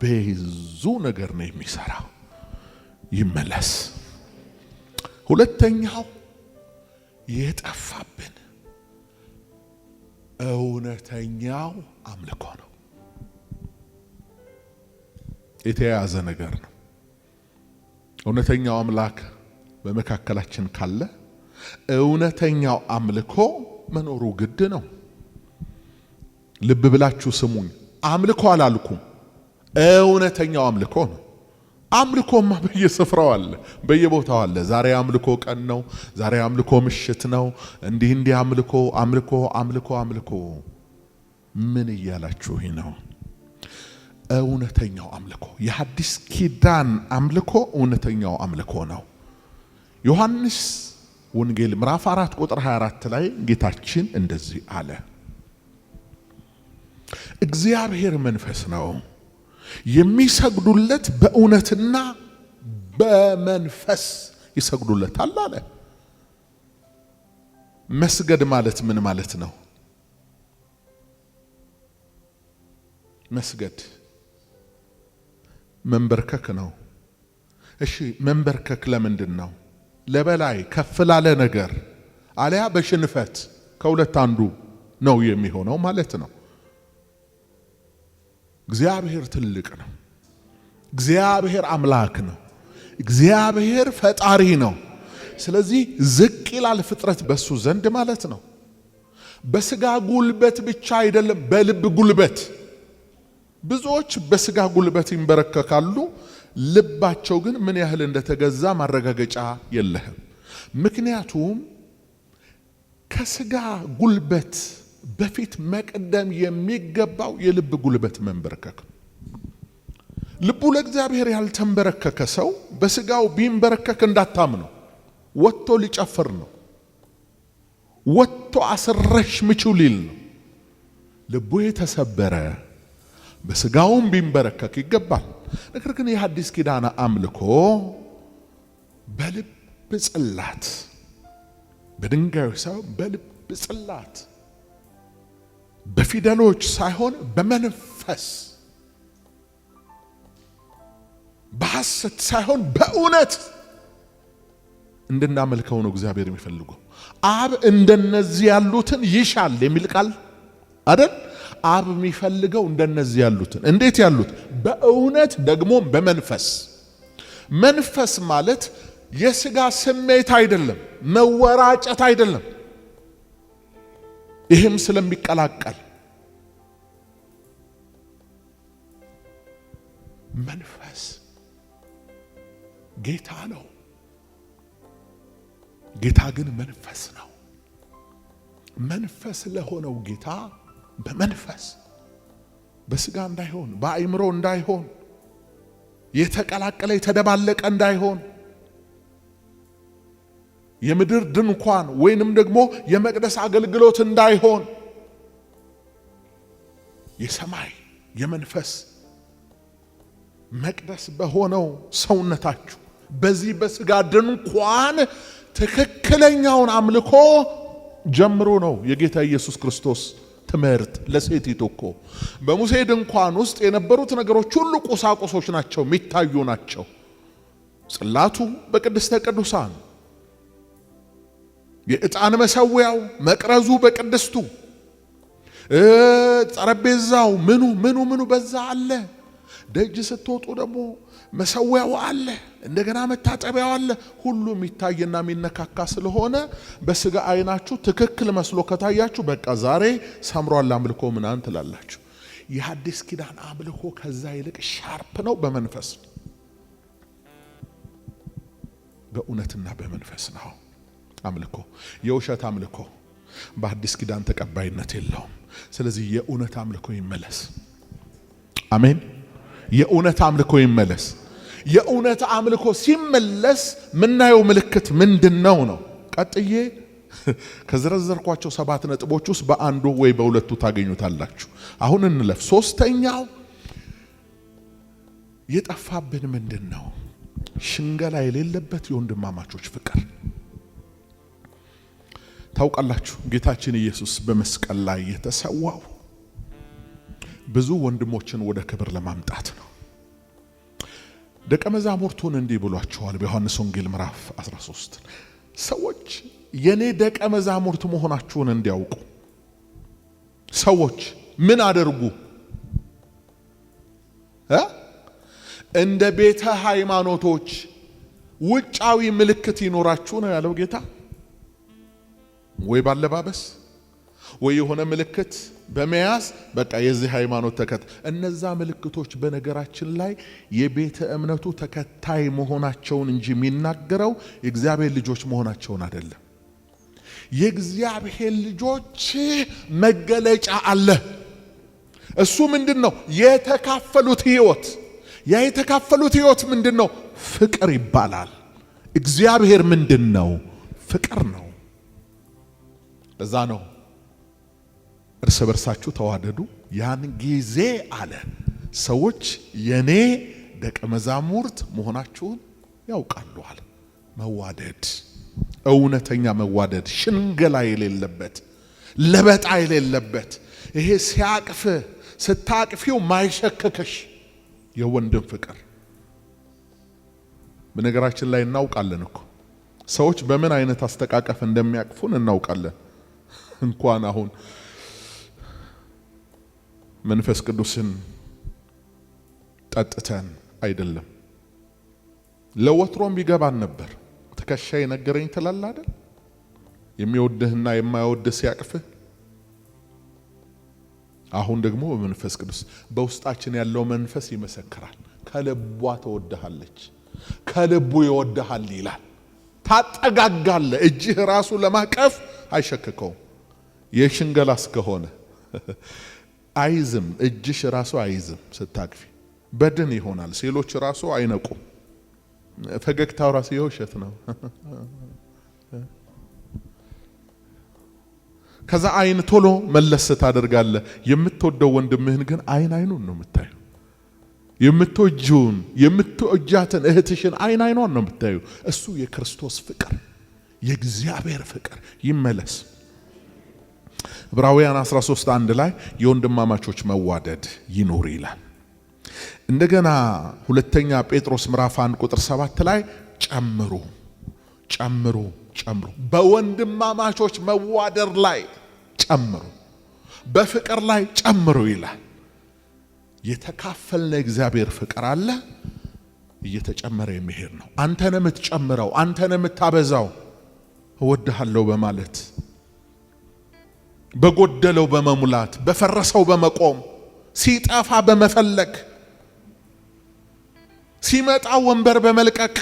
ብዙ ነገር ነው የሚሰራው። ይመለስ። ሁለተኛው የጠፋብን እውነተኛው አምልኮ ነው። የተያዘ ነገር ነው። እውነተኛው አምላክ በመካከላችን ካለ እውነተኛው አምልኮ መኖሩ ግድ ነው። ልብ ብላችሁ ስሙኝ። አምልኮ አላልኩም፣ እውነተኛው አምልኮ ነው። አምልኮማ በየስፍራው አለ፣ በየቦታው አለ። ዛሬ አምልኮ ቀን ነው፣ ዛሬ አምልኮ ምሽት ነው። እንዲህ አምልኮ አምልኮ አምልኮ አምልኮ ምን እያላችሁ ነው? እውነተኛው አምልኮ የሐዲስ ኪዳን አምልኮ እውነተኛው አምልኮ ነው። ዮሐንስ ወንጌል ምዕራፍ 4 ቁጥር 24 ላይ ጌታችን እንደዚህ አለ፣ እግዚአብሔር መንፈስ ነው፣ የሚሰግዱለት በእውነትና በመንፈስ ይሰግዱለታል አለ። መስገድ ማለት ምን ማለት ነው? መስገድ መንበርከክ ነው። እሺ መንበርከክ ለምንድን ነው? ለበላይ ከፍ ላለ ነገር አለያ በሽንፈት ከሁለት አንዱ ነው የሚሆነው ማለት ነው። እግዚአብሔር ትልቅ ነው። እግዚአብሔር አምላክ ነው። እግዚአብሔር ፈጣሪ ነው። ስለዚህ ዝቅ ይላል ፍጥረት በሱ ዘንድ ማለት ነው። በስጋ ጉልበት ብቻ አይደለም፣ በልብ ጉልበት። ብዙዎች በስጋ ጉልበት ይንበረከካሉ፣ ልባቸው ግን ምን ያህል እንደተገዛ ማረጋገጫ የለህም። ምክንያቱም ከስጋ ጉልበት በፊት መቅደም የሚገባው የልብ ጉልበት መንበርከክ። ልቡ ለእግዚአብሔር ያልተንበረከከ ሰው በስጋው ቢንበረከክ እንዳታምነው፣ ወጥቶ ሊጨፍር ነው፣ ወጥቶ አስረሽ ምችው ሊል ነው። ልቡ የተሰበረ በስጋውም ቢንበረከክ ይገባል። ነገር ግን የሐዲስ ኪዳን አምልኮ በልብ ጽላት፣ በድንጋዮች ሳይሆን በልብ ጽላት፣ በፊደሎች ሳይሆን በመንፈስ፣ በሐሰት ሳይሆን በእውነት እንድናመልከው ነው እግዚአብሔር የሚፈልገው። አብ እንደነዚህ ያሉትን ይሻል የሚል ቃል አይደል? አብ የሚፈልገው እንደነዚህ ያሉትን። እንዴት ያሉት? በእውነት ደግሞ በመንፈስ። መንፈስ ማለት የሥጋ ስሜት አይደለም፣ መወራጨት አይደለም። ይህም ስለሚቀላቀል መንፈስ ጌታ ነው። ጌታ ግን መንፈስ ነው። መንፈስ ለሆነው ጌታ በመንፈስ በስጋ እንዳይሆን፣ በአእምሮ እንዳይሆን፣ የተቀላቀለ የተደባለቀ እንዳይሆን፣ የምድር ድንኳን ወይንም ደግሞ የመቅደስ አገልግሎት እንዳይሆን፣ የሰማይ የመንፈስ መቅደስ በሆነው ሰውነታችሁ በዚህ በስጋ ድንኳን ትክክለኛውን አምልኮ ጀምሮ ነው የጌታ ኢየሱስ ክርስቶስ ትምህርት። ለሴቲቱ እኮ በሙሴ ድንኳን ውስጥ የነበሩት ነገሮች ሁሉ ቁሳቁሶች ናቸው፣ የሚታዩ ናቸው። ጽላቱ በቅድስተ ቅዱሳን፣ የዕጣን መሰዊያው፣ መቅረዙ በቅድስቱ፣ ጠረጴዛው ምኑ በዛ አለ። ደጅ ስትወጡ ደግሞ መሰዊያው አለ፣ እንደገና መታጠቢያው አለ። ሁሉ የሚታይና የሚነካካ ስለሆነ በስጋ አይናችሁ ትክክል መስሎ ከታያችሁ በቃ ዛሬ ሰምሯል አምልኮ ምናምን ትላላችሁ። የሐዲስ ኪዳን አምልኮ ከዛ ይልቅ ሻርፕ ነው። በመንፈስ በእውነትና በመንፈስ ነው አምልኮ። የውሸት አምልኮ በሐዲስ ኪዳን ተቀባይነት የለውም። ስለዚህ የእውነት አምልኮ ይመለስ። አሜን። የእውነት አምልኮ ይመለስ። የእውነት አምልኮ ሲመለስ ምናየው ምልክት ምንድነው ነው? ቀጥዬ ከዘረዘርኳቸው 7 ነጥቦች ውስጥ በአንዱ ወይ በሁለቱ ታገኙታላችሁ። አሁን እንለፍ። ሶስተኛው የጠፋብን ምንድነው? ሽንገላ የሌለበት የወንድማማቾች ፍቅር። ታውቃላችሁ ጌታችን ኢየሱስ በመስቀል ላይ የተሰዋው ብዙ ወንድሞችን ወደ ክብር ለማምጣት ነው። ደቀ መዛሙርቱን እንዲህ ብሏቸዋል በዮሐንስ ወንጌል ምዕራፍ 13 ሰዎች የኔ ደቀ መዛሙርት መሆናችሁን እንዲያውቁ። ሰዎች ምን አደርጉ? እንደ ቤተ ሃይማኖቶች ውጫዊ ምልክት ይኖራችሁ ነው ያለው ጌታ። ወይ ባለባበስ ወይ የሆነ ምልክት በመያዝ በቃ የዚህ ሃይማኖት ተከታይ። እነዛ ምልክቶች በነገራችን ላይ የቤተ እምነቱ ተከታይ መሆናቸውን እንጂ የሚናገረው የእግዚአብሔር ልጆች መሆናቸውን አይደለም። የእግዚአብሔር ልጆች መገለጫ አለ። እሱ ምንድነው? የተካፈሉት ሕይወት። ያ የተካፈሉት ሕይወት ምንድነው? ፍቅር ይባላል። እግዚአብሔር ምንድነው? ፍቅር ነው። ለዛ ነው እርስ በርሳችሁ ተዋደዱ፣ ያን ጊዜ አለ ሰዎች የኔ ደቀ መዛሙርት መሆናችሁን ያውቃሉ አለ። መዋደድ፣ እውነተኛ መዋደድ፣ ሽንገላ የሌለበት፣ ለበጣ የሌለበት፣ ይሄ ሲያቅፍ ስታቅፊው ማይሸከከሽ የወንድም ፍቅር። በነገራችን ላይ እናውቃለን እኮ ሰዎች በምን አይነት አስተቃቀፍ እንደሚያቅፉን እናውቃለን። እንኳን አሁን መንፈስ ቅዱስን ጠጥተን አይደለም፣ ለወትሮም ቢገባን ነበር። ትከሻዬ ነገረኝ ትላለህ አይደል? የሚወድህና የማይወድህ ሲያቅፍህ። አሁን ደግሞ በመንፈስ ቅዱስ በውስጣችን ያለው መንፈስ ይመሰክራል። ከልቧ ተወድሃለች፣ ከልቡ ይወድሃል ይላል። ታጠጋጋለህ። እጅህ ራሱ ለማቀፍ አይሸክከውም። የሽንገላ እስከሆነ አይዝም። እጅሽ ራሱ አይዝም። ስታቅፊ በድን ይሆናል። ሴሎች ራሱ አይነቁም። ፈገግታው ራሱ የውሸት ነው። ከዛ አይን ቶሎ መለስ ታደርጋለህ። የምትወደው ወንድምህን ግን አይን አይኑን ነው የምታዩ። የምትወጃትን እህትሽን አይን አይኗን ነው የምታዩ። እሱ የክርስቶስ ፍቅር፣ የእግዚአብሔር ፍቅር ይመለስ። ዕብራውያን 13:1 ላይ የወንድማማቾች መዋደድ ይኖር ይላል። እንደገና ሁለተኛ ጴጥሮስ ምዕራፍ 1:7 ላይ ጨምሩ ጨምሩ ጨምሩ፣ በወንድማማቾች መዋደድ ላይ ጨምሩ፣ በፍቅር ላይ ጨምሩ ይላል። የተካፈልነ እግዚአብሔር ፍቅር አለ፣ እየተጨመረ የሚሄድ ነው። አንተ ነህ የምትጨምረው፣ አንተ ነህ የምታበዛው። እወድሃለሁ በማለት በጎደለው በመሙላት በፈረሰው በመቆም ሲጠፋ በመፈለግ ሲመጣ ወንበር በመልቀቅ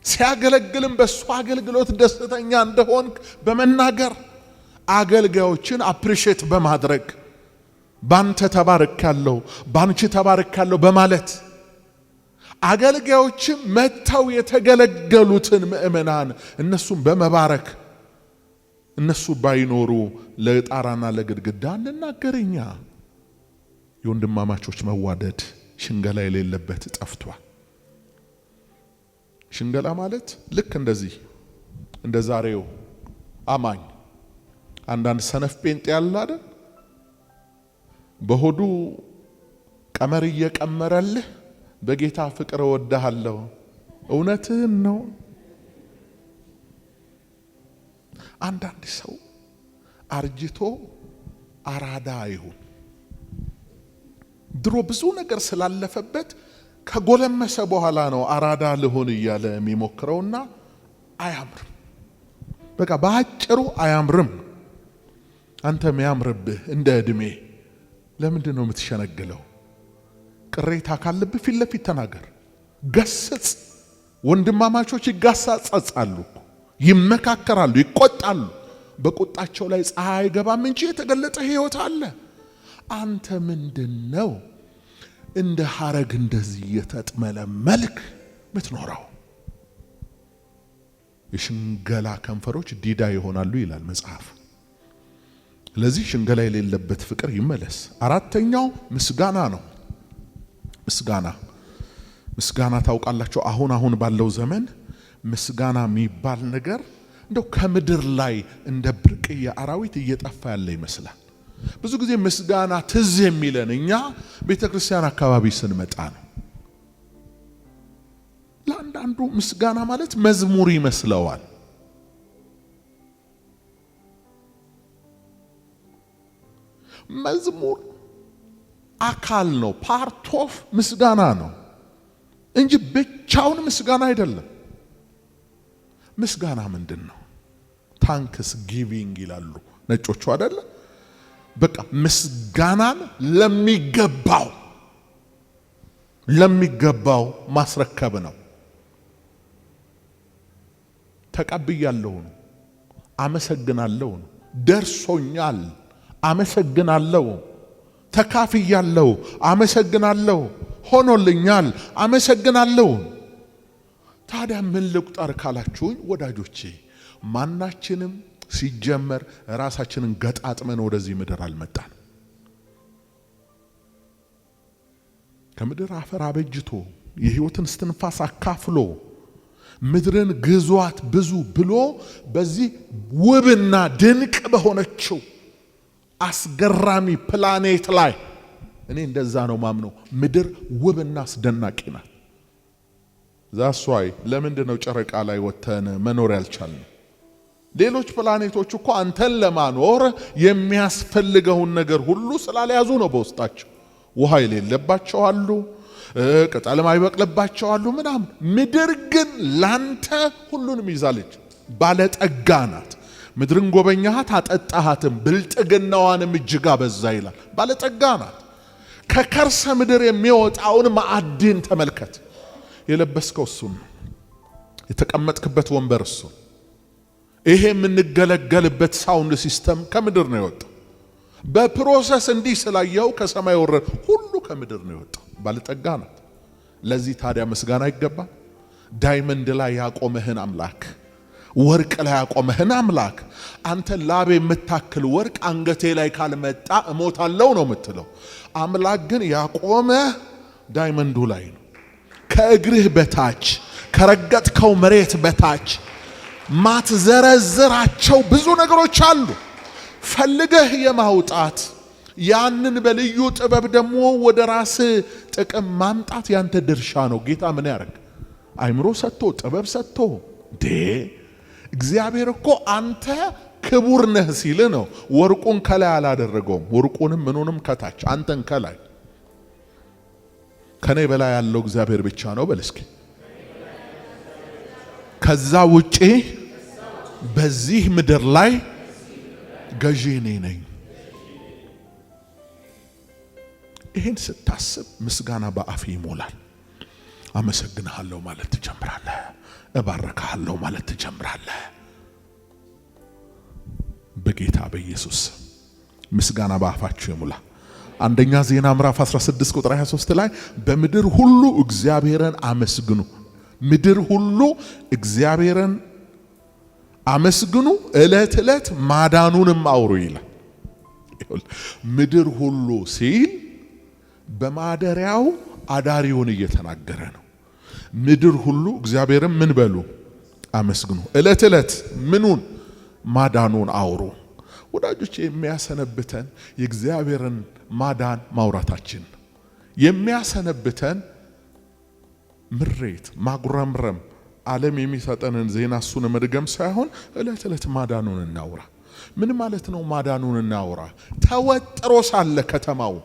ሲያገለግልም በሱ አገልግሎት ደስተኛ እንደሆንክ በመናገር አገልጋዮችን አፕሪሼት በማድረግ ባንተ ተባረካለሁ ባንቺ ተባረካለሁ በማለት አገልጋዮችም መተው የተገለገሉትን ምእመናን እነሱም በመባረክ እነሱ ባይኖሩ ለጣራና ለግድግዳ እንናገርኛ። የወንድማማቾች መዋደድ ሽንገላ የሌለበት ጠፍቷል። ሽንገላ ማለት ልክ እንደዚህ እንደ ዛሬው አማኝ አንዳንድ ሰነፍ ጴንጤ ያለ አይደል? በሆዱ ቀመር እየቀመረልህ በጌታ ፍቅር እወድሃለሁ። እውነትህን ነው። አንዳንድ ሰው አርጅቶ አራዳ ይሁን ድሮ ብዙ ነገር ስላለፈበት ከጎለመሰ በኋላ ነው አራዳ ልሆን እያለ የሚሞክረውና አያምርም። በቃ ባጭሩ አያምርም። አንተ የሚያምርብህ እንደ እድሜ ለምንድን ነው የምትሸነግለው? ቅሬታ ካለብህ ፊት ለፊት ተናገር፣ ገስጽ። ወንድማማቾች ይጋሳጻሉ፣ ይመካከራሉ፣ ይቆጣሉ። በቁጣቸው ላይ ፀሐይ አይገባም እንጂ የተገለጠ ሕይወት አለ። አንተ ምንድነው እንደ ሐረግ እንደዚህ የተጥመለመልክ ምትኖረው? የሽንገላ ከንፈሮች ዲዳ ይሆናሉ ይላል መጽሐፍ። ስለዚህ ሽንገላ የሌለበት ፍቅር ይመለስ። አራተኛው ምስጋና ነው። ምስጋና ታውቃላችሁ፣ አሁን ባለው ዘመን ምስጋና የሚባል ነገር እንደው ከምድር ላይ እንደ ብርቅዬ አራዊት እየጠፋ ያለ ይመስላል። ብዙ ጊዜ ምስጋና ትዝ የሚለን እኛ ቤተክርስቲያን አካባቢ ስንመጣ ነው። ለአንዳንዱ ምስጋና ማለት መዝሙር ይመስለዋል። መዝሙር አካል ነው፣ ፓርት ኦፍ ምስጋና ነው እንጂ ብቻውን ምስጋና አይደለም። ምስጋና ምንድን ነው? ታንክስ ጊቪንግ ይላሉ ነጮቹ አይደለ? በቃ ምስጋናን ለሚገባው ማስረከብ ነው። ተቀብያለሁ ነው፣ አመሰግናለሁ ነው፣ ደርሶኛል አመሰግናለሁ፣ ተካፍያለሁ አመሰግናለሁ፣ ሆኖልኛል አመሰግናለሁ። ታዲያ ምን ልቁጠር ካላችሁኝ ወዳጆቼ፣ ማናችንም ሲጀመር ራሳችንን ገጣጥመን ወደዚህ ምድር አልመጣን። ከምድር አፈር አበጅቶ የሕይወትን እስትንፋስ አካፍሎ ምድርን ግዟት ብዙ ብሎ በዚህ ውብና ድንቅ በሆነችው አስገራሚ ፕላኔት ላይ እኔ እንደዛ ነው ማምነው። ምድር ውብና አስደናቂ ናት። ዛሷይ ለምንድነው ጨረቃ ላይ ወተን መኖር ያልቻልነው? ሌሎች ፕላኔቶች እኮ አንተን ለማኖር የሚያስፈልገውን ነገር ሁሉ ስላልያዙ ነው በውስጣቸው። ውሃ የሌለባቸው አሉ፣ ቅጠል ማይበቅልባቸው አሉ ምናምን። ምድር ግን ላንተ ሁሉንም ይዛለች። ባለጠጋ ናት። ምድርን ጎበኛሃት አጠጣሃትም፣ ብልጥግናዋንም እጅግ አበዛ ይላል። ባለጠጋ ናት። ከከርሰ ምድር የሚወጣውን ማዕድን ተመልከት። የለበስከው እሱን ነው። የተቀመጥክበት ወንበር እሱን። ይሄ የምንገለገልበት ሳውንድ ሲስተም ከምድር ነው የወጣው። በፕሮሰስ እንዲህ ስላየው ከሰማይ ወረደ ሁሉ ከምድር ነው የወጣው። ባለጠጋ ናት። ለዚህ ታዲያ ምስጋና ይገባል። ዳይመንድ ላይ ያቆመህን አምላክ፣ ወርቅ ላይ ያቆመህን አምላክ፣ አንተ ላብ የምታክል ወርቅ አንገቴ ላይ ካልመጣ እሞታለሁ ነው የምትለው። አምላክ ግን ያቆመህ ዳይመንዱ ላይ ነው። ከእግርህ በታች ከረገጥከው መሬት በታች ማትዘረዝራቸው ብዙ ነገሮች አሉ። ፈልገህ የማውጣት ያንን በልዩ ጥበብ ደግሞ ወደ ራስ ጥቅም ማምጣት ያንተ ድርሻ ነው። ጌታ ምን ያደርግ? አይምሮ ሰጥቶ ጥበብ ሰጥቶ እግዚአብሔር እኮ አንተ ክቡር ነህ ሲል ነው። ወርቁን ከላይ አላደረገውም። ወርቁንም ምኑንም ከታች አንተን ከላይ። ከኔ በላይ ያለው እግዚአብሔር ብቻ ነው በል እስኪ። ከዛ ውጪ በዚህ ምድር ላይ ገዢ እኔ ነኝ። ይህን ስታስብ ምስጋና በአፍ ይሞላል። አመሰግንሃለሁ ማለት ትጀምራለህ። እባርክሃለሁ ማለት ትጀምራለህ። በጌታ በኢየሱስ ምስጋና በአፋችሁ ይሙላ። አንደኛ ዜና ምዕራፍ 16 ቁጥር 23 ላይ በምድር ሁሉ እግዚአብሔርን አመስግኑ፣ ምድር ሁሉ እግዚአብሔርን አመስግኑ፣ ዕለት ዕለት ማዳኑንም አውሩ ይላል። ምድር ሁሉ ሲል በማደሪያው አዳሪውን እየተናገረ ነው። ምድር ሁሉ እግዚአብሔርን ምን በሉ? አመስግኑ፣ ዕለት ዕለት ምኑን? ማዳኑን አውሩ። ወዳጆች የሚያሰነብተን የእግዚአብሔርን ማዳን ማውራታችን፣ የሚያሰነብተን ምሬት ማጉረምረም ዓለም የሚሰጠንን ዜና እሱን መድገም ሳይሆን ዕለት ዕለት ማዳኑን እናውራ። ምን ማለት ነው? ማዳኑን እናውራ። ተወጥሮ ሳለ ከተማው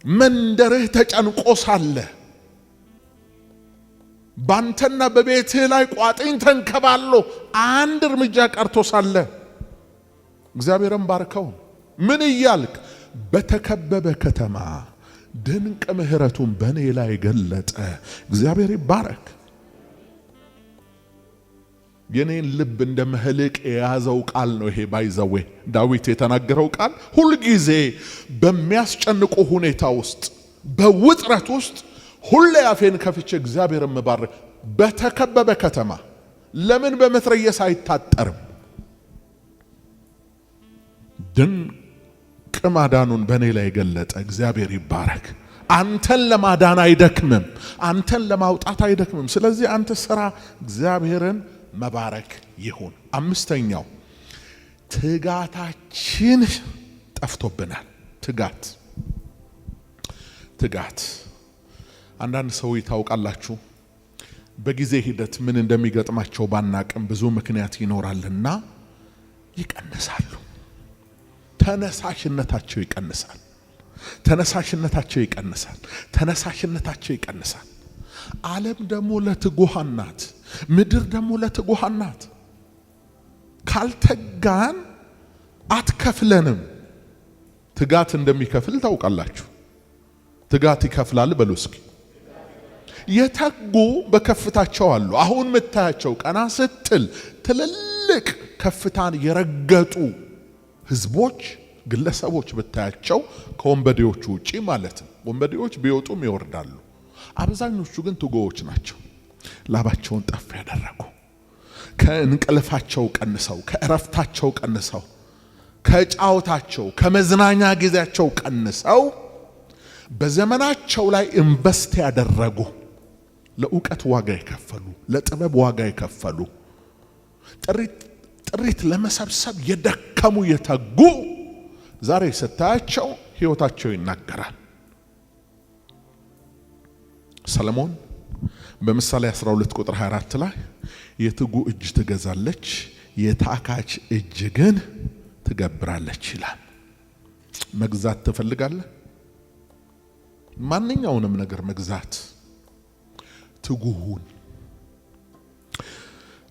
መንደርህ ተጨንቆ ሳለ ባንተና በቤትህ ላይ ቋጥኝ ተንከባሎ አንድ እርምጃ ቀርቶ ሳለ እግዚአብሔርን ባርከው። ምን እያልክ? በተከበበ ከተማ ድንቅ ምሕረቱን በእኔ ላይ ገለጠ። እግዚአብሔር ይባረክ። የኔን ልብ እንደ መህልቅ የያዘው ቃል ነው ይሄ። ባይዘዌ ዳዊት የተናገረው ቃል ሁልጊዜ በሚያስጨንቁ ሁኔታ ውስጥ በውጥረት ውስጥ ሁሌ አፌን ከፍቼ እግዚአብሔርን መባረክ። በተከበበ ከተማ ለምን በመትረየስ አይታጠርም? ድንቅ ማዳኑን በእኔ ላይ ገለጠ። እግዚአብሔር ይባረክ። አንተን ለማዳን አይደክምም፣ አንተን ለማውጣት አይደክምም። ስለዚህ አንተ ስራ እግዚአብሔርን መባረክ ይሁን። አምስተኛው ትጋታችን ጠፍቶብናል። ትጋት አንዳንድ ሰው ታውቃላችሁ፣ በጊዜ ሂደት ምን እንደሚገጥማቸው ባናቅም ብዙ ምክንያት ይኖራልና ይቀንሳሉ። ተነሳሽነታቸው ይቀንሳል። ዓለም ደግሞ ለትጉሃን ናት። ምድር ደግሞ ለትጉሃን ናት። ካልተጋን አትከፍለንም። ትጋት እንደሚከፍል ታውቃላችሁ። ትጋት ይከፍላል በሉ እስኪ። የተጉ በከፍታቸው አሉ። አሁን የምታያቸው ቀና ስትል ትልልቅ ከፍታን የረገጡ ህዝቦች፣ ግለሰቦች ብታያቸው ከወንበዴዎቹ ውጪ ማለት ነው። ወንበዴዎች ቢወጡም ይወርዳሉ። አብዛኞቹ ግን ትጉዎች ናቸው። ላባቸውን ጠፍ ያደረጉ፣ ከእንቅልፋቸው ቀንሰው፣ ከእረፍታቸው ቀንሰው፣ ከጫወታቸው ከመዝናኛ ጊዜያቸው ቀንሰው በዘመናቸው ላይ ኢንቨስት ያደረጉ፣ ለእውቀት ዋጋ የከፈሉ፣ ለጥበብ ዋጋ የከፈሉ፣ ጥሪት ለመሰብሰብ የደከሙ የተጉ ዛሬ ስታያቸው ህይወታቸው ይናገራል። ሰለሞን በምሳሌ 12 ቁጥር 24 ላይ የትጉ እጅ ትገዛለች፣ የታካች እጅ ግን ትገብራለች ይላል። መግዛት ትፈልጋለህ? ማንኛውንም ነገር መግዛት ትጉሁን።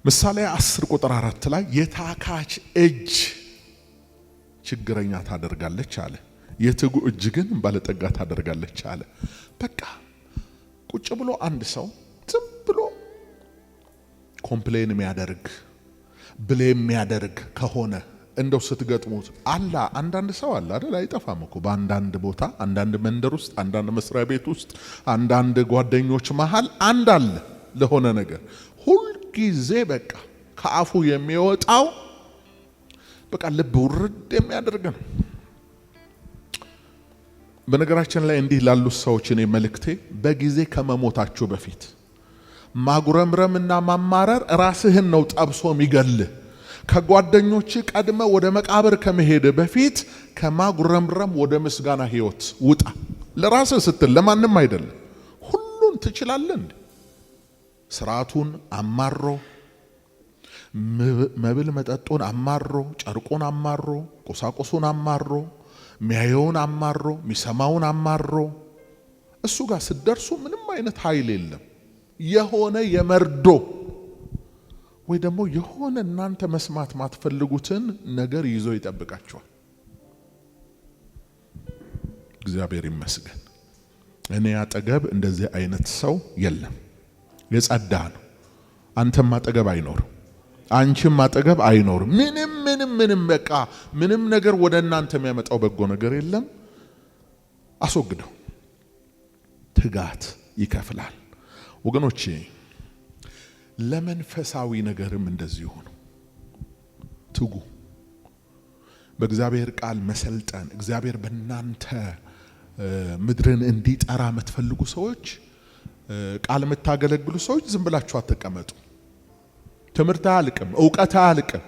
ምሳሌ 10 ቁጥር 4 ላይ የታካች እጅ ችግረኛ ታደርጋለች አለ፣ የትጉ እጅ ግን ባለጠጋ ታደርጋለች አለ። በቃ ቁጭ ብሎ አንድ ሰው ዝም ብሎ ኮምፕሌን የሚያደርግ ብሌም የሚያደርግ ከሆነ እንደው ስትገጥሙት አላ አንዳንድ ሰው አለ አይደል? አይጠፋም እኮ በአንዳንድ ቦታ፣ አንዳንድ መንደር ውስጥ፣ አንዳንድ መስሪያ ቤት ውስጥ፣ አንዳንድ ጓደኞች መሃል አንድ አለ ለሆነ ነገር ሁል ጊዜ በቃ ከአፉ የሚወጣው በቃ ልብ ውርድ የሚያደርግ ነው። በነገራችን ላይ እንዲህ ላሉ ሰዎች እኔ መልእክቴ በጊዜ ከመሞታችሁ በፊት ማጉረምረምና ማማረር ራስህን ነው ጠብሶ የሚገልህ። ከጓደኞች ቀድመ ወደ መቃብር ከመሄድ በፊት ከማጉረምረም ወደ ምስጋና ህይወት ውጣ። ለራስህ ስትል፣ ለማንም አይደለም። ሁሉን ትችላለህ። ስርዓቱን አማሮ፣ መብል መጠጡን አማሮ፣ ጨርቁን አማሮ፣ ቁሳቁሱን አማሮ፣ ሚያየውን አማሮ፣ ሚሰማውን አማሮ እሱ ጋር ስትደርሱ ምንም አይነት ኃይል የለም። የሆነ የመርዶ ወይ ደግሞ የሆነ እናንተ መስማት ማትፈልጉትን ነገር ይዞ ይጠብቃቸዋል። እግዚአብሔር ይመስገን እኔ አጠገብ እንደዚህ አይነት ሰው የለም። የጸዳ ነው። አንተም አጠገብ አይኖርም፣ አንቺም አጠገብ አይኖርም። ምንም በቃ ምንም ነገር ወደ እናንተ የሚያመጣው በጎ ነገር የለም። አስወግደው። ትጋት ይከፍላል ወገኖቼ። ለመንፈሳዊ ነገርም እንደዚህ ሆኖ ትጉ። በእግዚአብሔር ቃል መሰልጠን፣ እግዚአብሔር በእናንተ ምድርን እንዲጠራ የምትፈልጉ ሰዎች፣ ቃል የምታገለግሉ ሰዎች ዝም ብላችሁ አትቀመጡ። ትምህርት አያልቅም፣ እውቀት አያልቅም።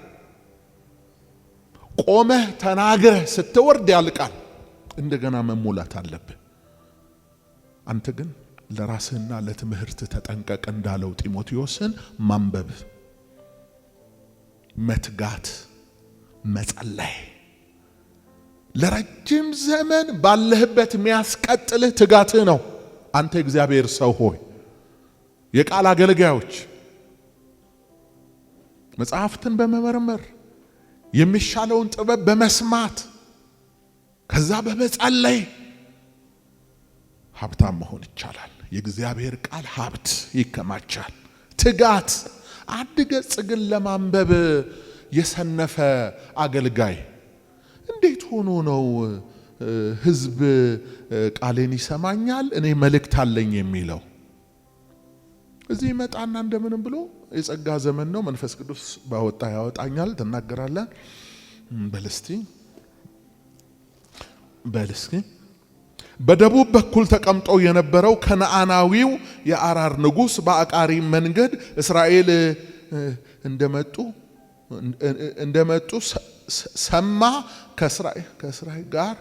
ቆመህ ተናግረህ ስትወርድ ያልቃል። እንደገና መሞላት አለብህ። አንተ ግን ለራስህና ለትምህርት ተጠንቀቅ እንዳለው ጢሞቴዎስን ማንበብ፣ መትጋት፣ መጸለይ ለረጅም ዘመን ባለህበት የሚያስቀጥልህ ትጋትህ ነው። አንተ እግዚአብሔር ሰው ሆይ፣ የቃል አገልጋዮች መጽሐፍትን በመመርመር የሚሻለውን ጥበብ በመስማት ከዛ በመጸለይ ሀብታም መሆን ይቻላል። የእግዚአብሔር ቃል ሀብት ይከማቻል። ትጋት። አንድ ገጽ ግን ለማንበብ የሰነፈ አገልጋይ እንዴት ሆኖ ነው ህዝብ ቃሌን ይሰማኛል እኔ መልእክት አለኝ የሚለው? እዚህ መጣና እንደምንም ብሎ የጸጋ ዘመን ነው፣ መንፈስ ቅዱስ ባወጣ ያወጣኛል፣ ትናገራለህ። በልስኪ በደቡብ በኩል ተቀምጦ የነበረው ከነዓናዊው የአራር ንጉሥ በአቃሪም መንገድ እስራኤል እንደመጡ ሰማ። ከእስራኤል ጋር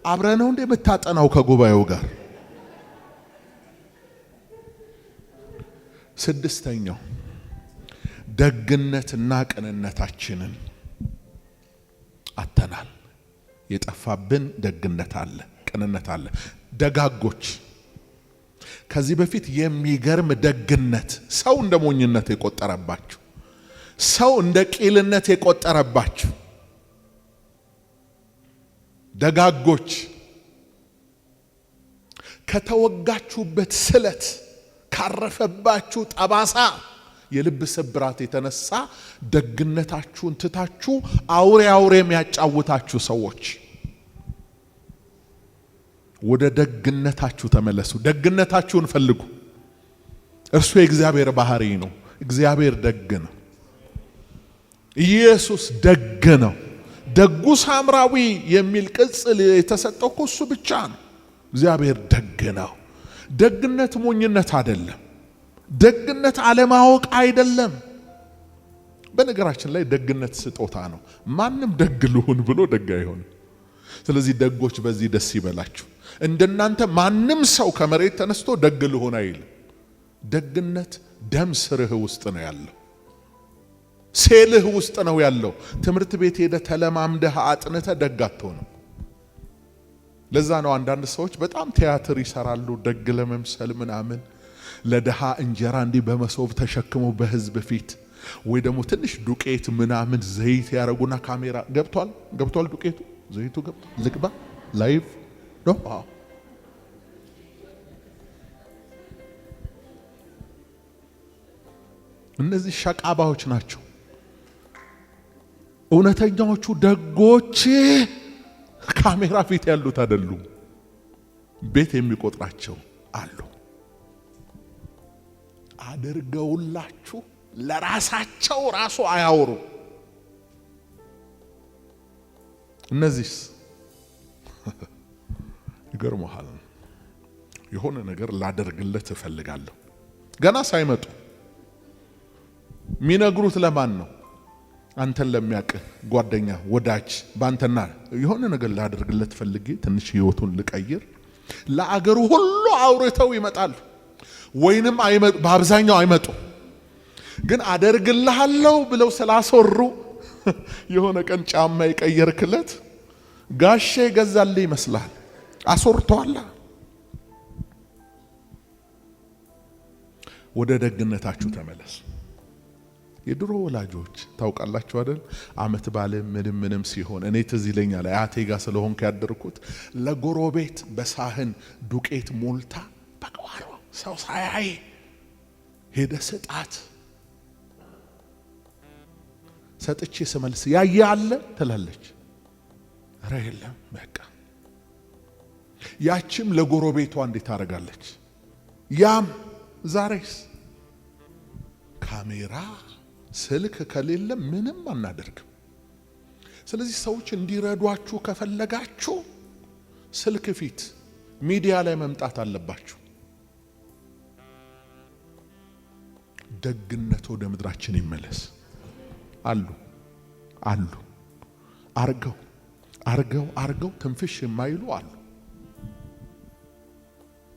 አብረህ ነው እንደ የምታጠናው ከጉባኤው ጋር? ስድስተኛው ደግነትና ቅንነታችንን አተናል። የጠፋብን ደግነት አለ፣ ቅንነት አለ። ደጋጎች ከዚህ በፊት የሚገርም ደግነት፣ ሰው እንደ ሞኝነት የቆጠረባችሁ፣ ሰው እንደ ቂልነት የቆጠረባችሁ ደጋጎች ከተወጋችሁበት ስለት ካረፈባችሁ ጠባሳ የልብ ስብራት የተነሳ ደግነታችሁን ትታችሁ አውሬ የሚያጫውታችሁ ሰዎች ወደ ደግነታችሁ ተመለሱ። ደግነታችሁን ፈልጉ። እርሱ የእግዚአብሔር ባህሪ ነው። እግዚአብሔር ደግ ነው። ኢየሱስ ደግ ነው። ደጉ ሳምራዊ የሚል ቅጽል የተሰጠው እሱ ብቻ ነው። እግዚአብሔር ደግ ነው። ደግነት ሞኝነት አይደለም። ደግነት አለማወቅ አይደለም። በነገራችን ላይ ደግነት ስጦታ ነው። ማንም ደግ ልሁን ብሎ ደግ አይሆንም። ስለዚህ ደጎች በዚህ ደስ ይበላችሁ። እንደናንተ ማንም ሰው ከመሬት ተነስቶ ደግ ልሁን አይልም። ደግነት ደም ስርህ ውስጥ ነው ያለው፣ ሴልህ ውስጥ ነው ያለው። ትምህርት ቤት ሄደ ተለማምደህ አጥንተ ደግ አትሆንም። ለዛ ነው አንዳንድ ሰዎች በጣም ቲያትር ይሰራሉ ደግ ለመምሰል ምናምን፣ ለደሃ እንጀራ እንዲህ በመሶብ ተሸክመው በህዝብ ፊት፣ ወይ ደግሞ ትንሽ ዱቄት ምናምን ዘይት ያረጉና ካሜራ ገብቷል ዱቄቱ ዘይቱ ገብቷል ልቅባ ላይቭ ነው። እነዚህ ሸቃባዎች ናቸው። እውነተኛዎቹ ደጎች ካሜራ ፊት ያሉት አይደሉም። ቤት የሚቆጥራቸው አሉ። አድርገውላችሁ ለራሳቸው ራሱ አያወሩ። እነዚህስ ይገርመሃል። የሆነ ነገር ላደርግለት እፈልጋለሁ ገና ሳይመጡ ሚነግሩት ለማን ነው? አንተን ለሚያውቅ ጓደኛ ወዳጅ፣ ባንተና የሆነ ነገር ላደርግለት ፈልጌ ትንሽ ህይወቱን ልቀይር ለአገሩ ሁሉ አውርተው ይመጣሉ። ወይንም አይመጡ፣ በአብዛኛው አይመጡ። ግን አደርግልሃለሁ ብለው ስላሰሩ የሆነ ቀን ጫማ ይቀየርክለት ጋሼ ገዛልኝ ይመስላል። አሶርቷላ። ወደ ደግነታችሁ ተመለሱ። የድሮ ወላጆች ታውቃላችሁ አይደል? አመት ባለ ምንም ሲሆን እኔ ትዝ ይለኛል አያቴ ጋር ስለሆንኩ ያደርኩት ለጎረቤት በሳህን ዱቄት ሞልታ በቀዋሮ ሰው ሳያይ ሄደ ስጣት። ሰጥቼ ስመልስ ያየ አለ ትላለች። ኧረ የለም በቃ። ያችም ለጎረቤቷ እንዴት ታደርጋለች? ያም ዛሬስ ካሜራ ስልክ ከሌለ ምንም አናደርግም። ስለዚህ ሰዎች እንዲረዷችሁ ከፈለጋችሁ ስልክ ፊት ሚዲያ ላይ መምጣት አለባችሁ። ደግነት ወደ ምድራችን ይመለስ። አሉ አርገው ትንፍሽ የማይሉ አሉ።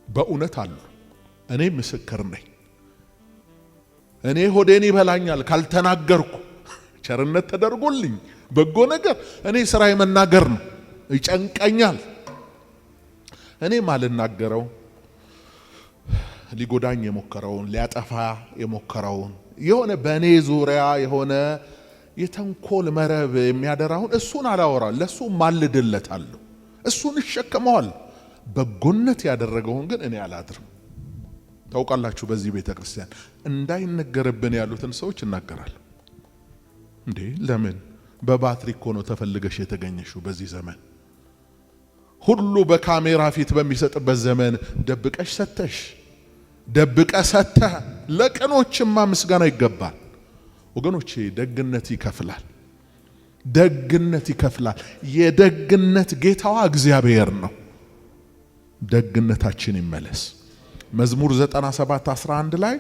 በእውነት አሉ። እኔ ምስክር ነኝ። እኔ ሆዴን ይበላኛል ካልተናገርኩ። ቸርነት ተደርጎልኝ በጎ ነገር እኔ ስራዬ መናገር ነው። ይጨንቀኛል። እኔ ማልናገረው ሊጎዳኝ የሞከረውን ሊያጠፋ የሞከረውን የሆነ በእኔ ዙሪያ የሆነ የተንኮል መረብ የሚያደራውን እሱን አላወራም። ለሱ ማልድለታለሁ። እሱን እሸከመዋል። በጎነት ያደረገውን ግን እኔ አላድርም። ታውቃላችሁ በዚህ ቤተ ክርስቲያን እንዳይነገርብን ያሉትን ሰዎች እናገራለሁ። እንዴ ለምን? በባትሪ እኮ ነው ተፈልገሽ የተገኘሽው። በዚህ ዘመን ሁሉ በካሜራ ፊት በሚሰጥበት ዘመን ደብቀሽ ሰተሽ ደብቀ ሰተህ ለቀኖችማ ምስጋና ይገባል። ወገኖቼ ደግነት ይከፍላል። ደግነት ይከፍላል። የደግነት ጌታዋ እግዚአብሔር ነው። ደግነታችን ይመለስ። መዝሙር 97:11 ላይ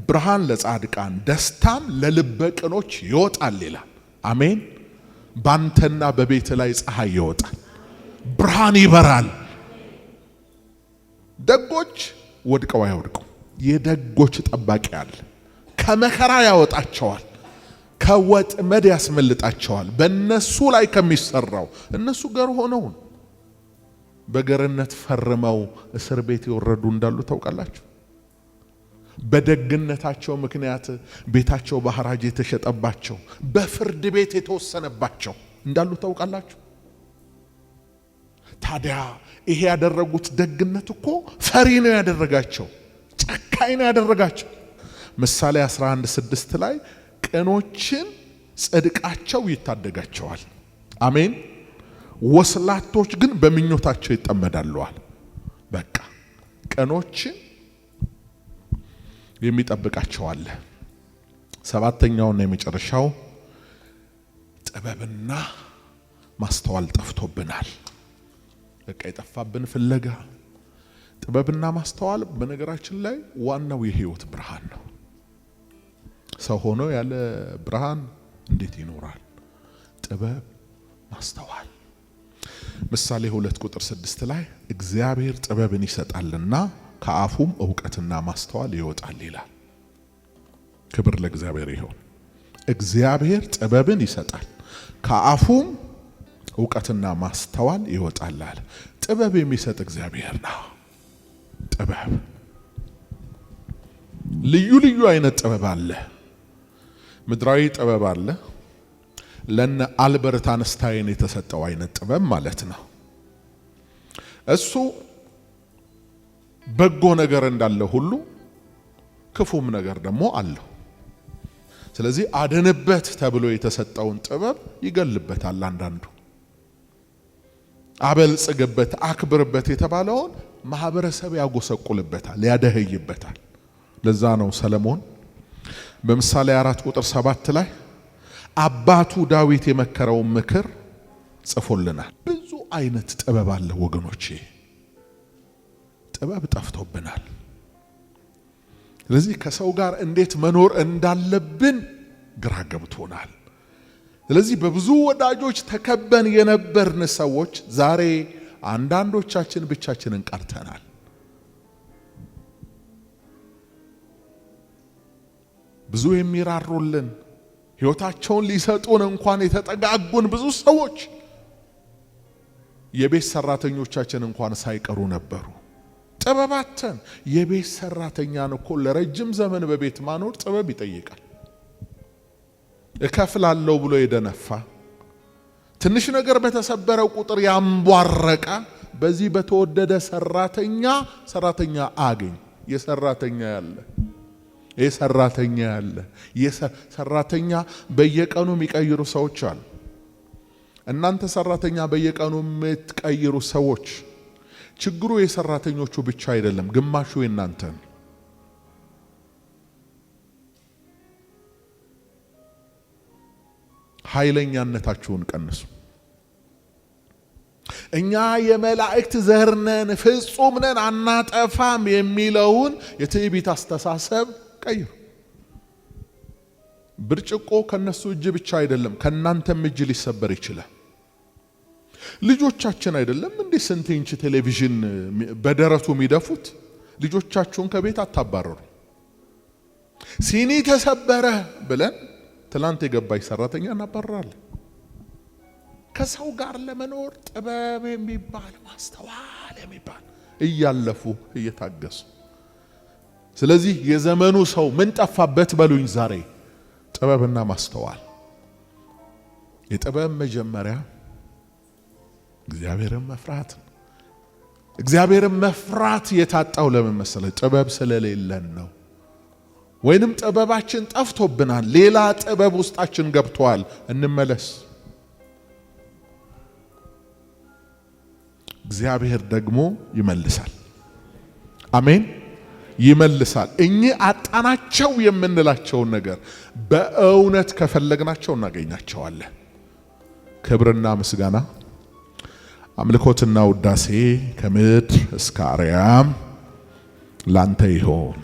ብርሃን ለጻድቃን ደስታም ለልበ ቅኖች ይወጣል ይላል። አሜን። ባንተና በቤት ላይ ፀሐይ ይወጣል፣ ብርሃን ይበራል። ደጎች ወድቀው አይወድቁም። የደጎች ጠባቂ አለ። ከመከራ ያወጣቸዋል፣ ከወጥመድ ያስመልጣቸዋል። በእነሱ ላይ ከሚሰራው እነሱ ገር ሆነው በገርነት ፈርመው እስር ቤት የወረዱ እንዳሉ ታውቃላችሁ። በደግነታቸው ምክንያት ቤታቸው በሐራጅ የተሸጠባቸው በፍርድ ቤት የተወሰነባቸው እንዳሉ ታውቃላችሁ። ታዲያ ይሄ ያደረጉት ደግነት እኮ ፈሪ ነው ያደረጋቸው፣ ጨካኝ ነው ያደረጋቸው። ምሳሌ 11:6 ላይ ቅኖችን ጽድቃቸው ይታደጋቸዋል፣ አሜን። ወስላቶች ግን በምኞታቸው ይጠመዳሉዋል። በቃ ቅኖችን የሚጠብቃቸው አለ። ሰባተኛውና የመጨረሻው ጥበብና ማስተዋል ጠፍቶብናል። በቃ የጠፋብን ፍለጋ ጥበብና ማስተዋል በነገራችን ላይ ዋናው የህይወት ብርሃን ነው። ሰው ሆኖ ያለ ብርሃን እንዴት ይኖራል? ጥበብ ማስተዋል። ምሳሌ 2:6 ላይ እግዚአብሔር ጥበብን ይሰጣልና ከአፉም ዕውቀትና ማስተዋል ይወጣል ይላል። ክብር ለእግዚአብሔር ይሁን። እግዚአብሔር ጥበብን ይሰጣል ከአፉም ዕውቀትና ማስተዋል ይወጣል አለ። ጥበብ የሚሰጥ እግዚአብሔር ነው። ጥበብ ልዩ ልዩ አይነት ጥበብ አለ። ምድራዊ ጥበብ አለ። ለነ አልበርት አንስታይን የተሰጠው አይነት ጥበብ ማለት ነው። እሱ በጎ ነገር እንዳለ ሁሉ ክፉም ነገር ደግሞ አለው። ስለዚህ አድንበት ተብሎ የተሰጠውን ጥበብ ይገልበታል። አንዳንዱ አበልጽግበት፣ አክብርበት የተባለውን ማህበረሰብ ያጎሰቁልበታል፣ ያደህይበታል። ለዛ ነው ሰለሞን በምሳሌ 4:7 ላይ አባቱ ዳዊት የመከረውን ምክር ጽፎልናል። ብዙ አይነት ጥበብ አለ ወገኖቼ። ጥበብ ጠፍቶብናል። ስለዚህ ከሰው ጋር እንዴት መኖር እንዳለብን ግራ ገብቶናል። ስለዚህ በብዙ ወዳጆች ተከበን የነበርን ሰዎች ዛሬ አንዳንዶቻችን ብቻችንን ቀርተናል። ብዙ የሚራሩልን ሕይወታቸውን ሊሰጡን እንኳን የተጠጋጉን ብዙ ሰዎች የቤት ሰራተኞቻችን እንኳን ሳይቀሩ ነበሩ። ጥበባተን የቤት ሰራተኛን እኮ ለረጅም ዘመን በቤት ማኖር ጥበብ ይጠይቃል። እከፍላለሁ ብሎ የደነፋ ትንሽ ነገር በተሰበረው ቁጥር ያንቧረቀ በዚህ በተወደደ ሰራተኛ አገኝ። የሰራተኛ በየቀኑ የሚቀይሩ ሰዎች አሉ። እናንተ ሰራተኛ በየቀኑ የምትቀይሩ ሰዎች ችግሩ የሰራተኞቹ ብቻ አይደለም፣ ግማሹ የእናንተ ነው። ኃይለኛነታችሁን ቀንሱ። እኛ የመላእክት ዘር ነን፣ ፍጹም ነን፣ አናጠፋም የሚለውን የትዕቢት አስተሳሰብ ቀይሩ። ብርጭቆ ከነሱ እጅ ብቻ አይደለም ከናንተም እጅ ሊሰበር ይችላል። ልጆቻችን አይደለም እንዴ ስንት ኢንች ቴሌቪዥን በደረቱ የሚደፉት? ልጆቻችሁን ከቤት አታባረሩ። ሲኒ ተሰበረ ብለን ትላንት የገባች ሰራተኛ እናባረራለን። ከሰው ጋር ለመኖር ጥበብ የሚባል ማስተዋል የሚባል እያለፉ እየታገሱ። ስለዚህ የዘመኑ ሰው ምን ጠፋበት በሉኝ ዛሬ? ጥበብና ማስተዋል። የጥበብ መጀመሪያ እግዚአብሔርን መፍራት ነው። እግዚአብሔርን መፍራት የታጣው ለምን መሰለ? ጥበብ ስለሌለን ነው። ወይንም ጥበባችን ጠፍቶብናል። ሌላ ጥበብ ውስጣችን ገብቷል። እንመለስ። እግዚአብሔር ደግሞ ይመልሳል። አሜን። ይመልሳል። እኚህ አጣናቸው የምንላቸውን ነገር በእውነት ከፈለግናቸው እናገኛቸዋለን። ክብርና ምስጋና አምልኮትና ውዳሴ ከምድር እስከ አርያም ላንተ ይሆን።